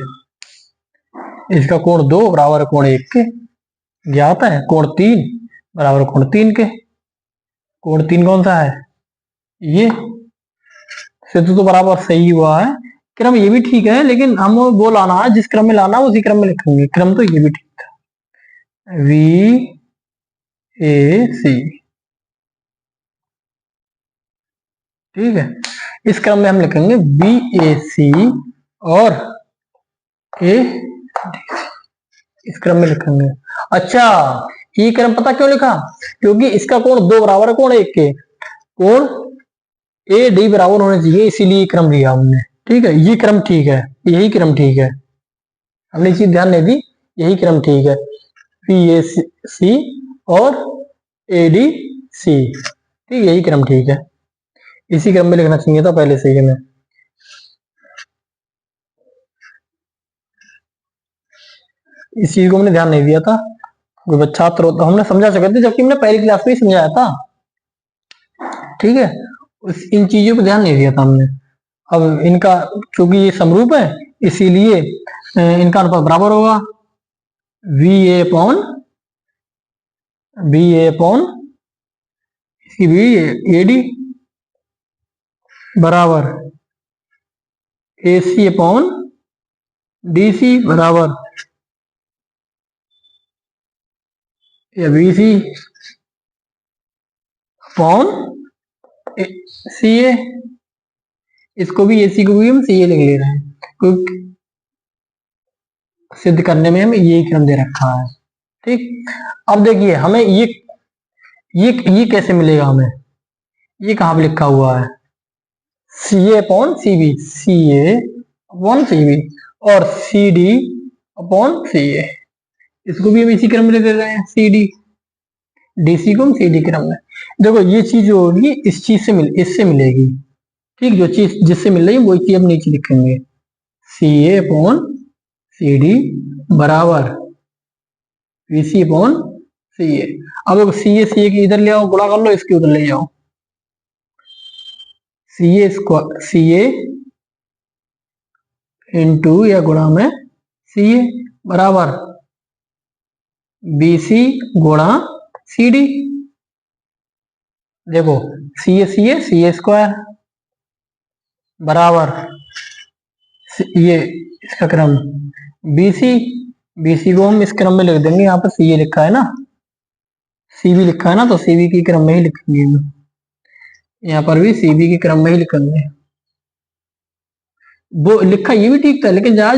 A: इसका कोण 2 बराबर कोण 1 के ज्ञात है, कोण 3 बराबर कोण 3 के। कोण 3 कौन सा है, ये सिद्ध तो बराबर सही हुआ है। क्रम ये भी ठीक है, लेकिन हम वो लाना है जिस क्रम में लाना है उसी क्रम में लिखेंगे। क्रम तो ये भी ठीक था, वी ए सी। ठीक है, इस क्रम में हम लिखेंगे बी ए सी और ए, इस क्रम में लिखेंगे। अच्छा, ये क्रम पता क्यों लिखा, क्योंकि इसका कोण 2 बराबर है कोण 1 के, कोण ए डी बराबर होने चाहिए, इसीलिए क्रम लिया हमने। ठीक है, ये क्रम ठीक है, यही क्रम ठीक है, हमने इसी ध्यान नहीं दी, यही क्रम ठीक है, पी ए सी और ए डी सी। ठीक, यही क्रम ठीक है, इसी क्रम में लिखना चाहिए था पहले से ही हमें। इस चीज को हमने ध्यान नहीं दिया था, कोई छात्र तो हमने समझा चुके थे, जबकि हमने पहली क्लास में ही समझाया था। ठीक है, इन चीजों पर ध्यान नहीं दिया था हमने। अब इनका, चूंकि ये समरूप है, इसीलिए इनका अनुपात बराबर होगा वी ए अपॉन इसकी वी ए डी बराबर ए सी अपॉन डी सी बराबर या बी सी अपॉन सी ए। इसको भी एसी को भी हम सी ए लिख ले रहे हैं, क्योंकि सिद्ध करने में हमें यही क्रम दे रखा है। ठीक, अब देखिए हमें ये कैसे मिलेगा, हमें ये कहां पे लिखा हुआ है, सी ए अपॉन सी बी, सी ए अपॉन सी बी और सी डी अपॉन सी ए, इसको भी हम इसी क्रम में दे रहे हैं, सी डी, डीसी को हम सी डी क्रम में। देखो ये चीज जो होगी इस चीज से इससे मिलेगी, ठीक, जो चीज जिससे मिल रही है वही चीज हम नीचे लिखेंगे, सी ए अपॉन सी डी बराबर वी सी अपॉन सी ए। अब सी ए की इधर ले आओ, गुणा कर लो, इसके उधर ले जाओ, सी A square, C A into या गुणा में सी ए बराबर बी सी गुणा सी डी। देखो सी ए स्क्वायर बराबर ये इसका क्रम बीसी को हम इस क्रम में लिख देंगे, यहाँ पर सी ए लिखा है ना, सी बी लिखा है ना, तो सी बी की क्रम में ही लिखेंगे, यहाँ पर भी सी बी के क्रम में ही लिखेंगे। वो लिखा ये भी ठीक था, लेकिन जहाँ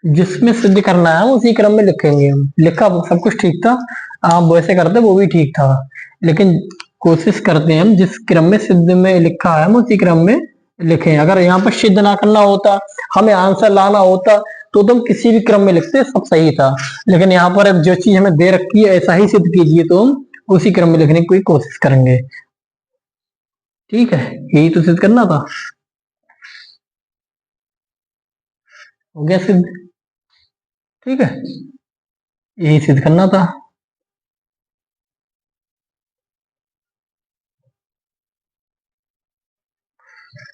A: जिसमें सिद्ध करना है उसी क्रम में लिखेंगे हम, लिखा सब कुछ ठीक था, आप वैसे करते वो भी ठीक था, लेकिन कोशिश करते हैं हम जिस क्रम में सिद्ध में लिखा है हम उसी क्रम में लिखें। अगर यहाँ पर सिद्ध ना करना होता, हमें आंसर लाना होता, तो तुम किसी भी क्रम में लिखते सब सही था, लेकिन यहाँ पर जो चीज हमें दे रखी है ऐसा ही सिद्ध कीजिए, तो हम उसी क्रम में लिखने की कोशिश करेंगे, ठीक है, यही तो सिद्ध करना था। हो गया सिद्ध, ठीक है, यही सिद्ध करना था।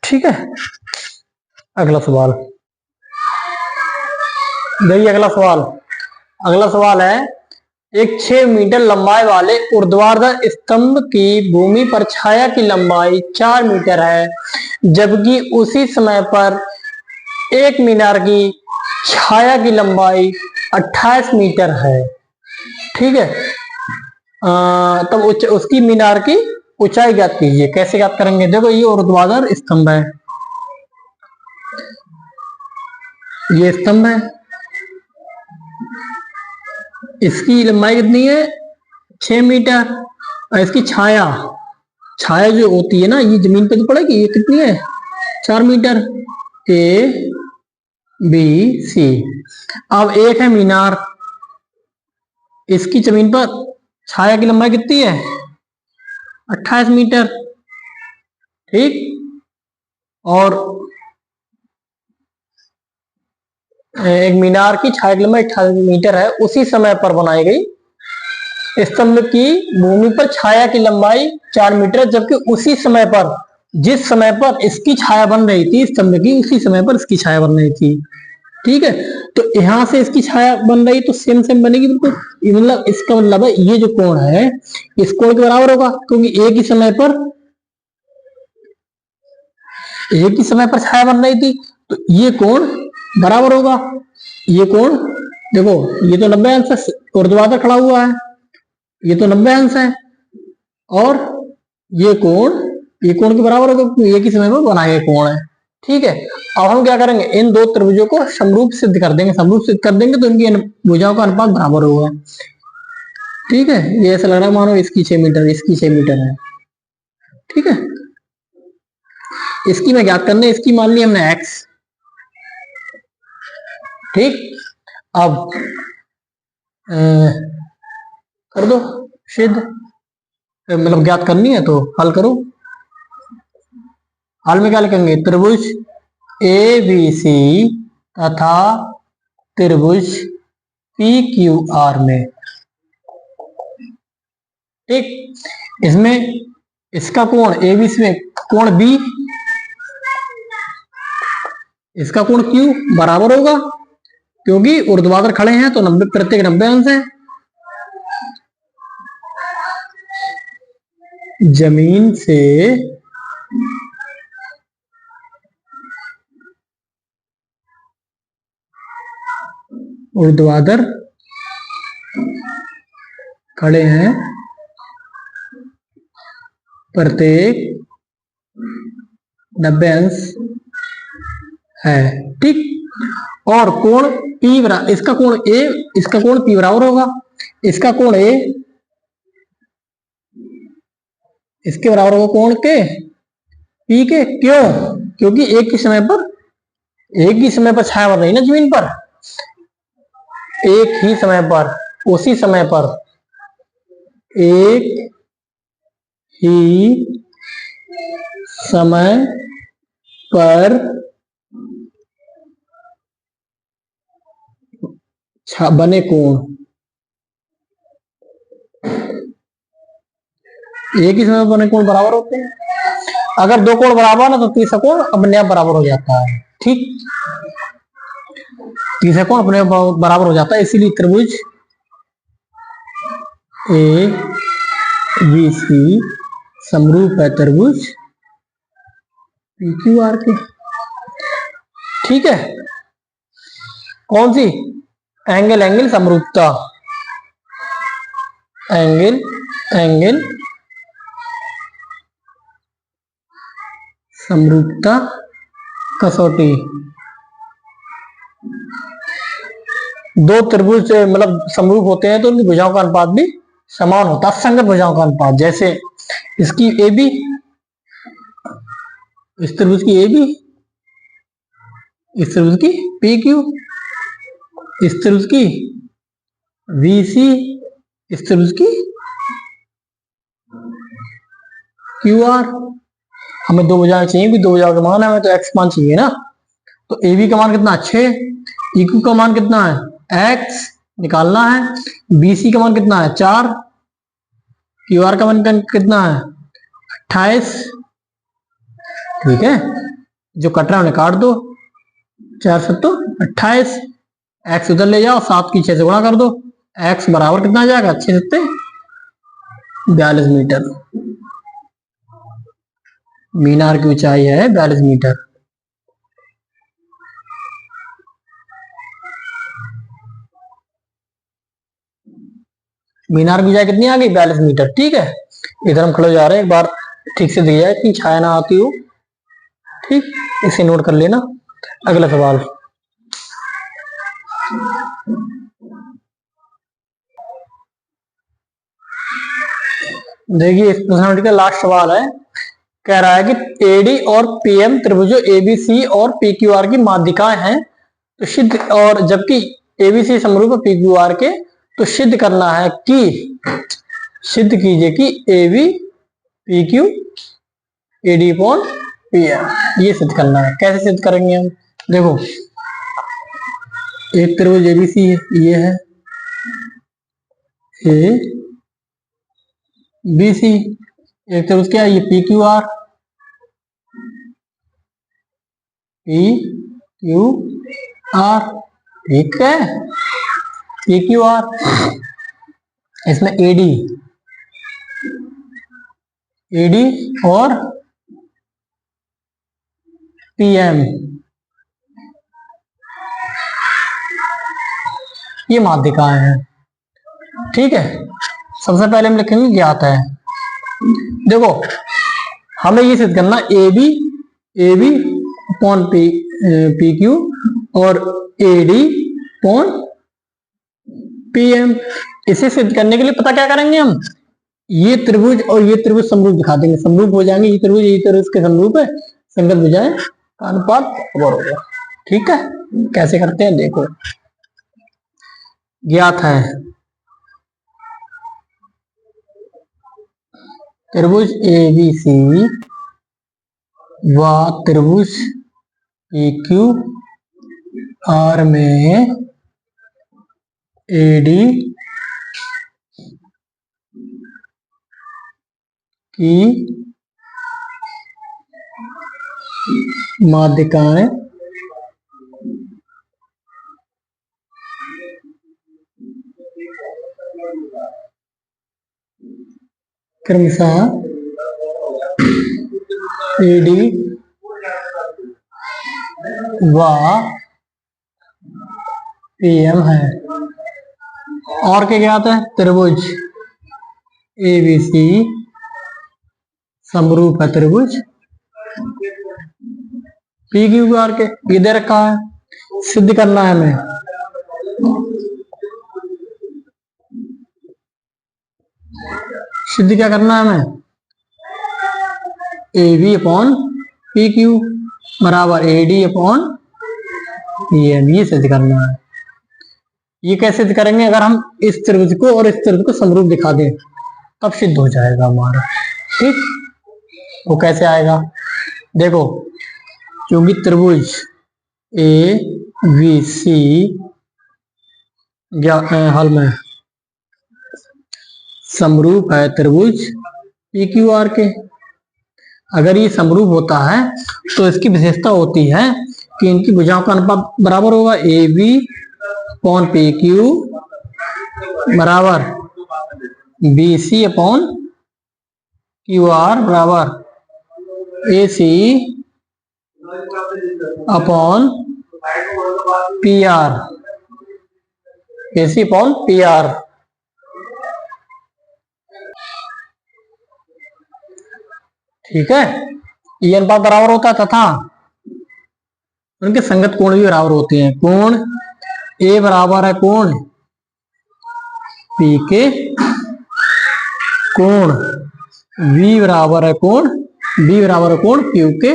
A: ठीक है, अगला सवाल देखिए, अगला सवाल है, एक 6 मीटर लंबाई वाले ऊर्ध्वाधर स्तंभ की भूमि पर छाया की लंबाई 4 मीटर है, जबकि उसी समय पर एक मीनार की छाया की लंबाई 28 मीटर है, ठीक है। तब उसकी मीनार की ऊंचाई ज्ञात कीजिए। कैसे ज्ञात करेंगे? देखो ये ऊर्ध्वाधर स्तंभ है, ये स्तंभ है, इसकी लंबाई कितनी है 6 मीटर, और इसकी छाया जो होती है ना, ये जमीन पे तो पड़ेगी, ये कितनी है 4 मीटर, ए बी सी। अब एक है मीनार, इसकी जमीन पर छाया की लंबाई कितनी है 28 मीटर, ठीक, और एक मीनार की छाया की लंबाई 28 मीटर है, उसी समय पर बनाई गई स्तंभ की भूमि पर छाया की लंबाई 4 मीटर, जबकि उसी समय पर, जिस समय पर इसकी छाया बन रही थी स्तंभ की, उसी समय पर इसकी छाया बन रही थी, ठीक है। तो यहां से इसकी छाया बन रही तो सेम बनेगी बिल्कुल, मतलब इसका मतलब है ये जो कोण है इस कोण के बराबर होगा, क्योंकि एक ही समय पर छाया बन रही थी, तो ये कोण बराबर होगा, ये कोण देखो, ये तो 90 अंश है, ऊर्ध्वाधर खड़ा हुआ है, ये तो 90 अंश है, और ये कोण के बराबर होगा, क्योंकि एक ही समय पर बनाया गया कोण है, ठीक है। अब हम क्या करेंगे, इन दो त्रिभुजों को समरूप सिद्ध कर देंगे, तो इनकी भुजाओं का अनुपात बराबर होगा, ठीक है। ये ऐसा लग रहा है मानो इसकी 6 मीटर, इसकी 6 मीटर है, ठीक है। इसकी मैं ज्ञात करने, इसकी मान ली हमने x, ठीक। अब कर दो सिद्ध, मतलब ज्ञात करनी है तो हल करो। हल में क्या लिखेंगे, त्रिभुज ए बी सी तथा त्रिभुज पी क्यू आर में, ठीक, इसमें इसका कोण ए बी सी में कोण बी, इसका कोण क्यू बराबर होगा, क्योंकि ऊर्ध्वाधर खड़े हैं तो 90 प्रत्येक 90 अंश है, जमीन से ऊर्ध्वाधर खड़े हैं प्रत्येक 90 अंश है, ठीक। और कोण P बराबर, इसका कोण A, इसका कोण P बराबर होगा, इसका कोण A इसके बराबर होगा कोण के पी के, क्यों? क्योंकि एक ही समय पर छाया बन रही ना जमीन पर, एक ही समय पर, उसी समय पर, एक ही समय पर बने कोण, एक ही समय पर बने कोण बराबर होते हैं। अगर दो कोण बराबर ना तो तीसरा कोण अपने आप बराबर हो जाता है। ठीक, तीसरा कोण अपने आप बराबर हो जाता है, इसीलिए त्रिभुज ए बी सी समरूप है त्रिभुज पी क्यू आर के। ठीक है, कौन सी? एंगल समरूपता, एंगल समरूपता कसौटी। दो त्रिभुज मतलब समरूप होते हैं तो उनकी भुजाओं का अनुपात भी समान होता है, संगत भुजाओं का अनुपात। जैसे इसकी ए बी, इस त्रिभुज की ए बी, इस त्रिभुज की पी क्यू, इस त्रिभुज की वी सी, इस त्रिभुज की क्यू आर। हमें दो भुजाएं चाहिए, भी दो भुजाओं का मान है, हमें तो एक्स मान चाहिए ना। तो ए बी का मान कितना? 6। ई क्यू का मान कितना है? एक्स निकालना है। बी सी का मान कितना है? 4। क्यू आर का मान कितना है? 28। ठीक है, जो कट रहा है उन्हें काट दो, 4 7 28। एक्स उधर ले जाओ, 7 की 6 से गुणा कर दो, एक्स बराबर कितना आ जाएगा? 6 7 42 मीटर। मीनार की ऊंचाई है 42 मीटर। मीनार की ऊंचाई कितनी आ गई? 42 मीटर। ठीक है, इधर हम खड़े जा रहे हैं, एक बार ठीक से दिया है कि छाया ना आती हो। ठीक, इसे नोट कर लेना। अगला सवाल, देखिए इस प्रश्न का लास्ट सवाल है। कह रहा है कि एडी और पीएम त्रिभुजों एबीसी और पीक्यूआर की माध्यिकाएं हैं, तो सिद्ध, और जबकि एबीसी समरूप है पीक्यूआर के, तो सिद्ध करना है कि, सिद्ध कीजिए कि A B P Q A D upon P M, ये सिद्ध करना है। कैसे सिद्ध करेंगे हम? देखो, एक त्रिभुज एबीसी है, ये है ए बी सी, एक त्रिभुज क्या है? ये P Q R, P Q R. ठीक है, पी क्यू आर, इसमें एडी, एडी और पीएम, ये माध्यिकाएं हैं। ठीक है, सबसे पहले हम लिखेंगे ज्ञात है। देखो, हमें ये सिद्ध करना A B upon P Q और A D upon P M. इसे सिद्ध करने के लिए पता क्या करेंगे हम? ये त्रिभुज और ये त्रिभुज समरूप दिखा देंगे, समरूप हो जाएंगे। ये त्रिभुज के समरूप है, संगत भुजाएं का अनुपात बराबर होगा। ठीक है, कैसे करते हैं देखो। ज्ञात है त्रिभुज ए बी सी व त्रिभुज पी क्यू आर में एडी की माध्यिकाएं क्रमशः एडी व पीएम है। और क्या ज्ञात है? त्रिभुज एबीसी समरूप है त्रिभुज पी क्यू आर के, ये दे रखा है। सिद्ध करना है हमें, सिद्ध क्या करना है हमें? A B upon P Q बराबर A D upon P M, ये सिद्ध करना है। ये कैसे सिद्ध करेंगे? अगर हम इस त्रिभुज को और इस त्रिभुज को समरूप दिखा दें तब सिद्ध हो जाएगा हमारा। ठीक, वो कैसे आएगा? देखो, क्योंकि त्रिभुज ए बी सी हल में समरूप है त्रिभुज पी क्यू आर के। अगर ये समरूप होता है तो इसकी विशेषता होती है कि इनकी भुजाओं का अनुपात बराबर होगा। A B upon P Q बराबर B C upon Q R बराबर A C upon P R, A C upon P R. ठीक है, ये अनुपात बराबर होता है तथा उनके संगत कोण भी बराबर होते हैं। कोण ए बराबर है कोण पी के, कोण बी बराबर है कोण बी बराबर है कोण क्यू के,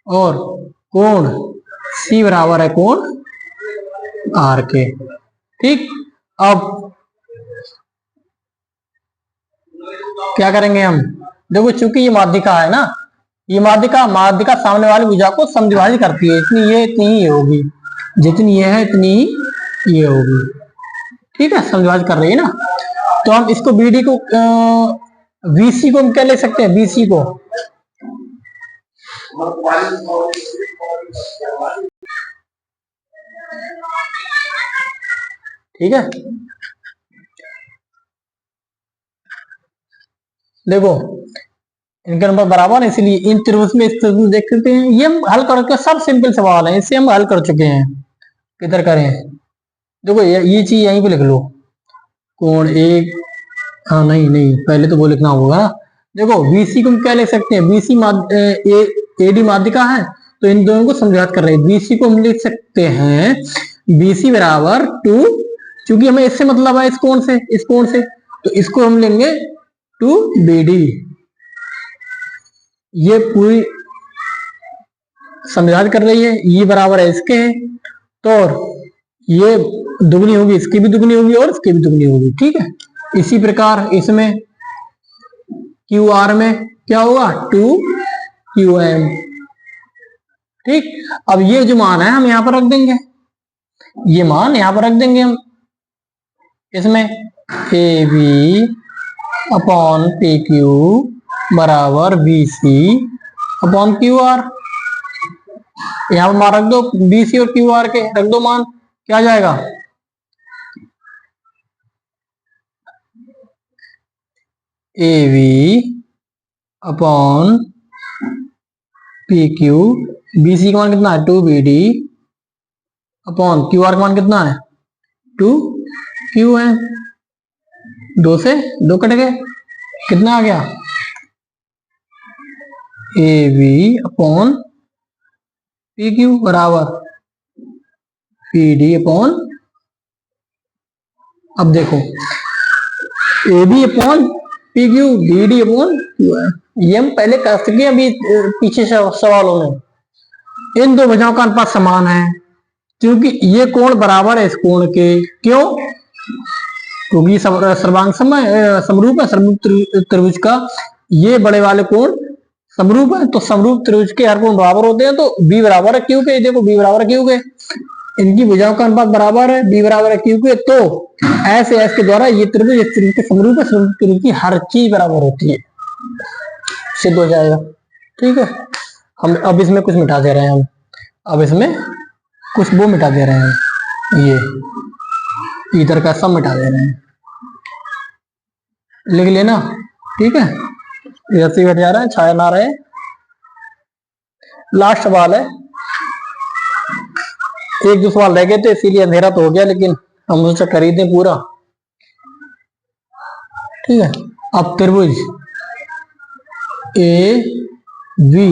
A: और कोण सी बराबर है कोण आर के। ठीक, अब क्या करेंगे हम? देखो, चूंकि ये माध्यिका है ना, ये माध्यिका सामने वाली भुजा को समद्विभाजित करती है। इतनी ये इतनी ही होगी, जितनी ये है इतनी ही ये होगी। ठीक है, समद्विभाजित कर रही है ना। तो हम इसको बीडी को बीसी को हम क्या ले सकते हैं? बीसी को ठीक है, देखो इनके नंबर बराबर है, इसलिए इन त्रिभुज में इस त्रिभुज देख सकते हैं। ये हम हल करके, सब सिंपल सवाल है, इसे हम हल कर चुके हैं। किधर करें? देखो ये चीज यहीं पे लिख लो, कोण एक, हाँ नहीं नहीं, पहले तो वो लिखना होगा ना। देखो बीसी को हम क्या लिख सकते हैं? बीसी एडी माध्यिका है, तो इन दोनों को समझात कर रहे हैं। बीसी को हम लिख सकते हैं बीसी बराबर 2, क्योंकि हमें इससे मतलब है इस कोण से, इस कोण से, तो इसको हम लेंगे 2 BD। ये पूरी समझात कर रही है, ये बराबर है इसके है, तो ये दुगनी होगी, इसकी भी दुगनी होगी और इसकी भी दुगनी होगी। ठीक है, इसी प्रकार इसमें क्यू आर में क्या होगा? 2 QM। ठीक, अब ये जो मान है हम यहां पर रख देंगे, ये मान यहां पर रख देंगे हम इसमें। A B upon P Q बराबर B C upon Q R. यहां पर मान रख दो, बी सी और क्यू आर के रख दो मान, क्या जाएगा? A B upon P Q, B C का मान कितना है? 2 BD अपॉन क्यू आर का मान कितना है? 2 QM। 2 से 2 कट गए, कितना आ गया? A B upon P Q बराबर पी डी अपॉन, अब देखो A B upon P Q D D upon Q है। ये हम पहले कर चुके हैं अभी पीछे सवालों में। इन दो भुजाओं का अनुपात समान है, क्योंकि ये कोण बराबर है इस कोण के। क्यों? क्योंकि सर्वांग समरूप है समरूप त्रिभुज का। ये बड़े वाले कोण समरूप है, तो समरूप त्रिभुज के हर कोण बराबर होते हैं। तो बी बराबर है क्यू के, देखो बी बराबर है क्यू के, इनकी भुजाओं का अनुपात बराबर है, बी बराबर है क्यू के। तो ऐसे एस के द्वारा ये त्रिभुज इस त्रिभुज के समरूप है, समरूप त्रिभुज की हर चीज बराबर होती है, सिद्ध हो जाएगा। ठीक है, हम अब इसमें कुछ मिटा दे रहे हैं, हम अब इसमें कुछ वो मिटा दे रहे हैं, ये इधर का सब मिटा दे रहे हैं, लिख लेना। ठीक है, इधर से घट जा रहा है, छाया ना रहे। लास्ट सवाल है, एक दो सवाल रह गए थे इसीलिए अंधेरा तो हो गया, लेकिन हम सोचा कर ही दें पूरा। ठीक है, अब त्रिभुज ए बी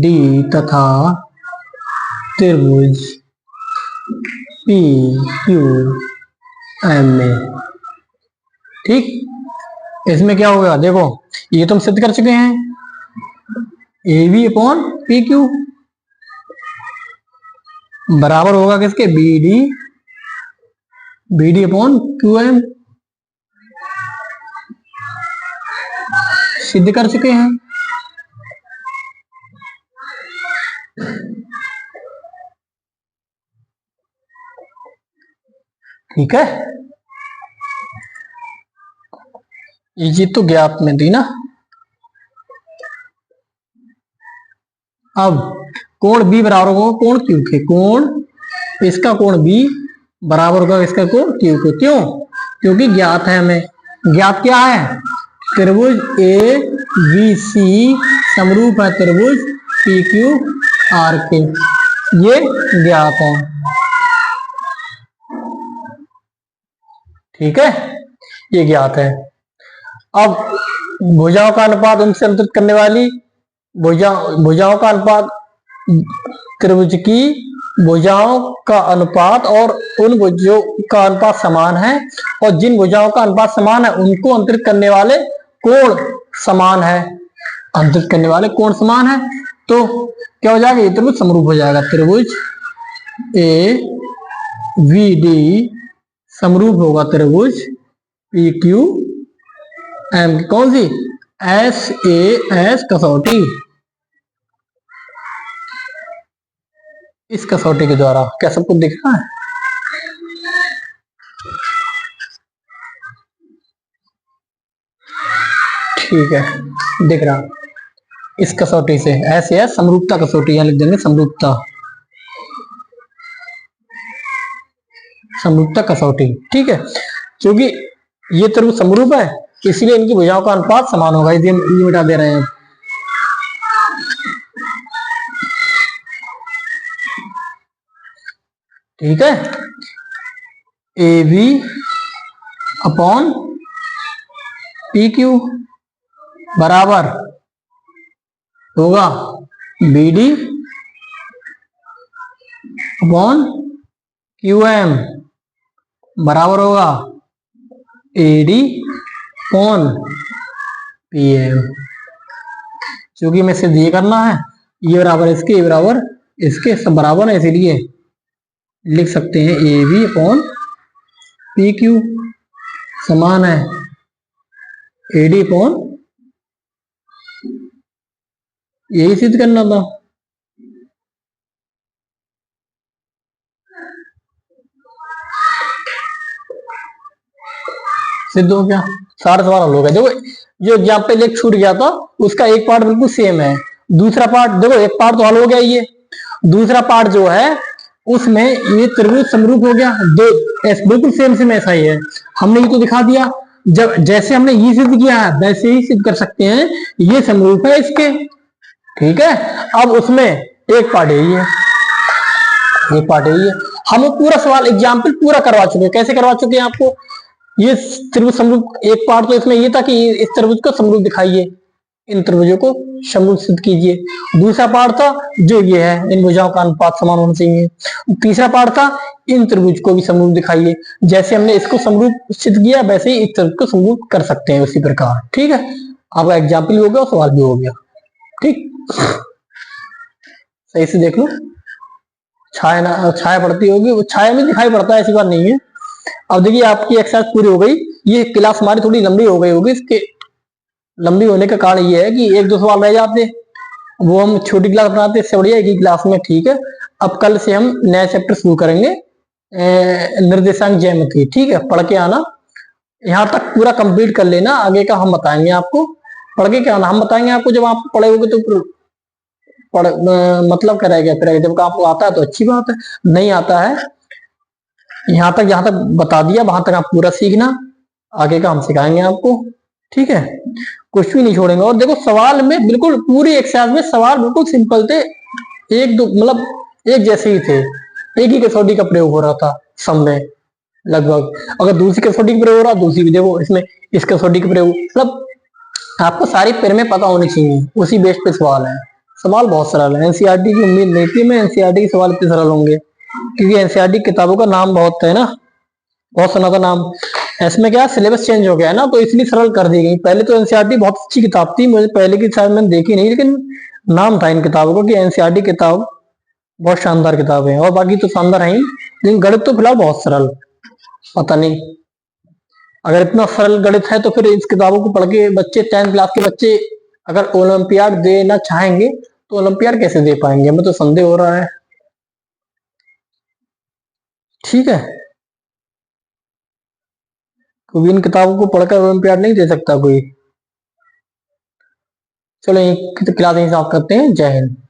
A: डी तथा त्रिभुज पी क्यू एम में, ठीक, इसमें क्या होगा? देखो ये तुम सिद्ध कर चुके हैं, A B upon P Q बराबर होगा किसके, B D upon Q M. सिद्ध कर चुके हैं। ठीक है, ये चीज तो ज्ञात में थी ना। अब कोण बी बराबर होगा कोण क्यू के, कोण इसका कोण बी बराबर होगा इसका कोण क्यू के। क्यों? क्योंकि ज्ञात है हमें। ज्ञात क्या है? त्रिभुज ए बी सी समरूप है त्रिभुज पी क्यू आर के, ये ज्ञात है। ठीक है, ये ज्ञात है। अब भुजाओं का अनुपात उनसे अंतरित करने वाली भुजाओं का अनुपात, त्रिभुज की भुजाओं का अनुपात और उन भुजों का अनुपात समान है, और जिन भुजाओं का अनुपात समान है उनको अंतरित करने वाले कोण समान है। अंतरित करने वाले कोण समान है तो क्या हो जाएगा, ये त्रिभुज समरूप हो जाएगा। त्रिभुज ए वी डी समरूप होगा त्रिभुज पी क्यू एम की कौन सी, एस ए एस कसौटी। इस कसौटी के द्वारा क्या सब कुछ दिख रहा है? ठीक है, दिख रहा। इस कसौटी से ऐसे है समरूपता कसौटी, यहां लिख देंगे समरूपता, समरूपता कसौटी। ठीक है, क्योंकि ये त्रिभुज समरूप है इसलिए इनकी भुजाओं का अनुपात समान होगा, इसलिए हम ये मिटा दे रहे हैं। ठीक है, A B upon P Q बराबर होगा B D upon Q M बराबर होगा A D upon P M. क्योंकि मैं सिर्फ ये करना है, ये बराबर इसके, ये बराबर इसके, सब बराबर है, इसीलिए लिख सकते हैं A B upon P Q समान है ए डी अपॉन, यही सिद्ध करना था। सिद्ध हो गया, सारा सवाल हल हो गया। देखो जो एग्जाम्पल एक छूट गया था उसका एक पार्ट बिल्कुल सेम है, दूसरा पार्ट देखो एक पार्ट तो हल हो गया, ये दूसरा पार्ट जो है उसमें ये त्रिभुज समरूप हो गया, दो बिल्कुल सेम सेम ऐसा ही है। हमने ये तो दिखा दिया, जब जैसे हमने ये सिद्ध किया है वैसे ही सिद्ध कर सकते हैं, ये समरूप है इसके। ठीक है, अब उसमें एक पार्ट यही है, एक पार्ट यही है। हम पूरा सवाल एग्जाम्पल पूरा करवा चुके हैं। कैसे करवा चुके हैं आपको, ये त्रिभुज समरूप, एक पार्ट तो इसमें ये था कि इस त्रिभुज को समरूप दिखाइए, इन त्रिभुजों को समरूप सिद्ध कीजिए। दूसरा पार्ट था जो ये है, इन भुजाओं का अनुपात समान होना चाहिए। तीसरा पार्ट था इन त्रिभुज को भी समरूप दिखाइए, जैसे हमने इसको समरूप सिद्ध किया वैसे ही इस त्रिभुज को समरूप कर सकते हैं उसी प्रकार। ठीक है, आपका एग्जाम्पल भी हो गया और सवाल भी हो गया। ठीक, सही से देख लो, छाया पड़ती होगी, वो छाया में दिखाई पड़ता है, ऐसी बात नहीं है। अब देखिए आपकी एक्सरसाइज पूरी हो गई, ये क्लास हमारी थोड़ी लंबी हो गई होगी, इसके लंबी होने का कारण ये है कि एक दो सवाल रह जाते, वो हम छोटी क्लास बनाते, इससे बढ़िया एक ही क्लास में। ठीक है, अब कल से हम नया चैप्टर शुरू करेंगे, निर्देशांक ज्यामिति। ठीक है, पढ़ के आना, यहाँ तक पूरा कंप्लीट कर लेना, आगे का हम बताएंगे आपको। पढ़ के क्या आना, हम बताएंगे आपको, जब आप पढ़ेंगे तो मतलब करेगा फिर, जब आपको आता है तो अच्छी बात है, नहीं आता है यहाँ तक जहां तक बता दिया वहां तक आप पूरा सीखना, आगे का हम सिखाएंगे आपको। ठीक है, कुछ भी नहीं छोड़ेंगे। और देखो सवाल में बिल्कुल पूरी एक्सरसाइज में सवाल बिल्कुल सिंपल थे, एक दो मतलब एक जैसे ही थे, एक ही कसौटी का प्रयोग हो रहा था सब में लगभग। अगर दूसरी कसौटी का प्रयोग हो रहा दूसरी भी देखो, इसमें इस कसौटी का प्रयोग, मतलब आपको सारी पेर में पता होनी चाहिए, उसी बेस पे सवाल है। सवाल बहुत सरल है, एनसीईआरटी की उम्मीद नहीं थी मैं एनसीईआरटी के सवाल इतने सरल होंगे, क्योंकि एनसीईआरटी किताबों का नाम बहुत है ना, बहुत सुना था नाम। इसमें क्या सिलेबस चेंज हो गया है ना, तो इसलिए सरल कर दी गई। पहले तो एनसीईआरटी बहुत अच्छी किताब थी, मुझे पहले की शायद मैंने देखी नहीं, लेकिन नाम था इन किताबों का कि एनसीईआरटी किताब बहुत शानदार किताब है, और बाकी तो शानदार है ही, लेकिन गणित तो फिलहाल बहुत सरल। पता नहीं, अगर इतना सरल गणित है तो फिर इस किताबों को पढ़ के बच्चे 10th क्लास के बच्चे अगर ओलंपियाड देना चाहेंगे तो ओलंपियाड कैसे दे पाएंगे, हमें तो संदेह हो रहा है। ठीक है, क्योंकि इन किताबों को पढ़कर ओलंपियाड नहीं दे सकता कोई। चलो क्लास यहीं समाप्त करते हैं। जय हिंद।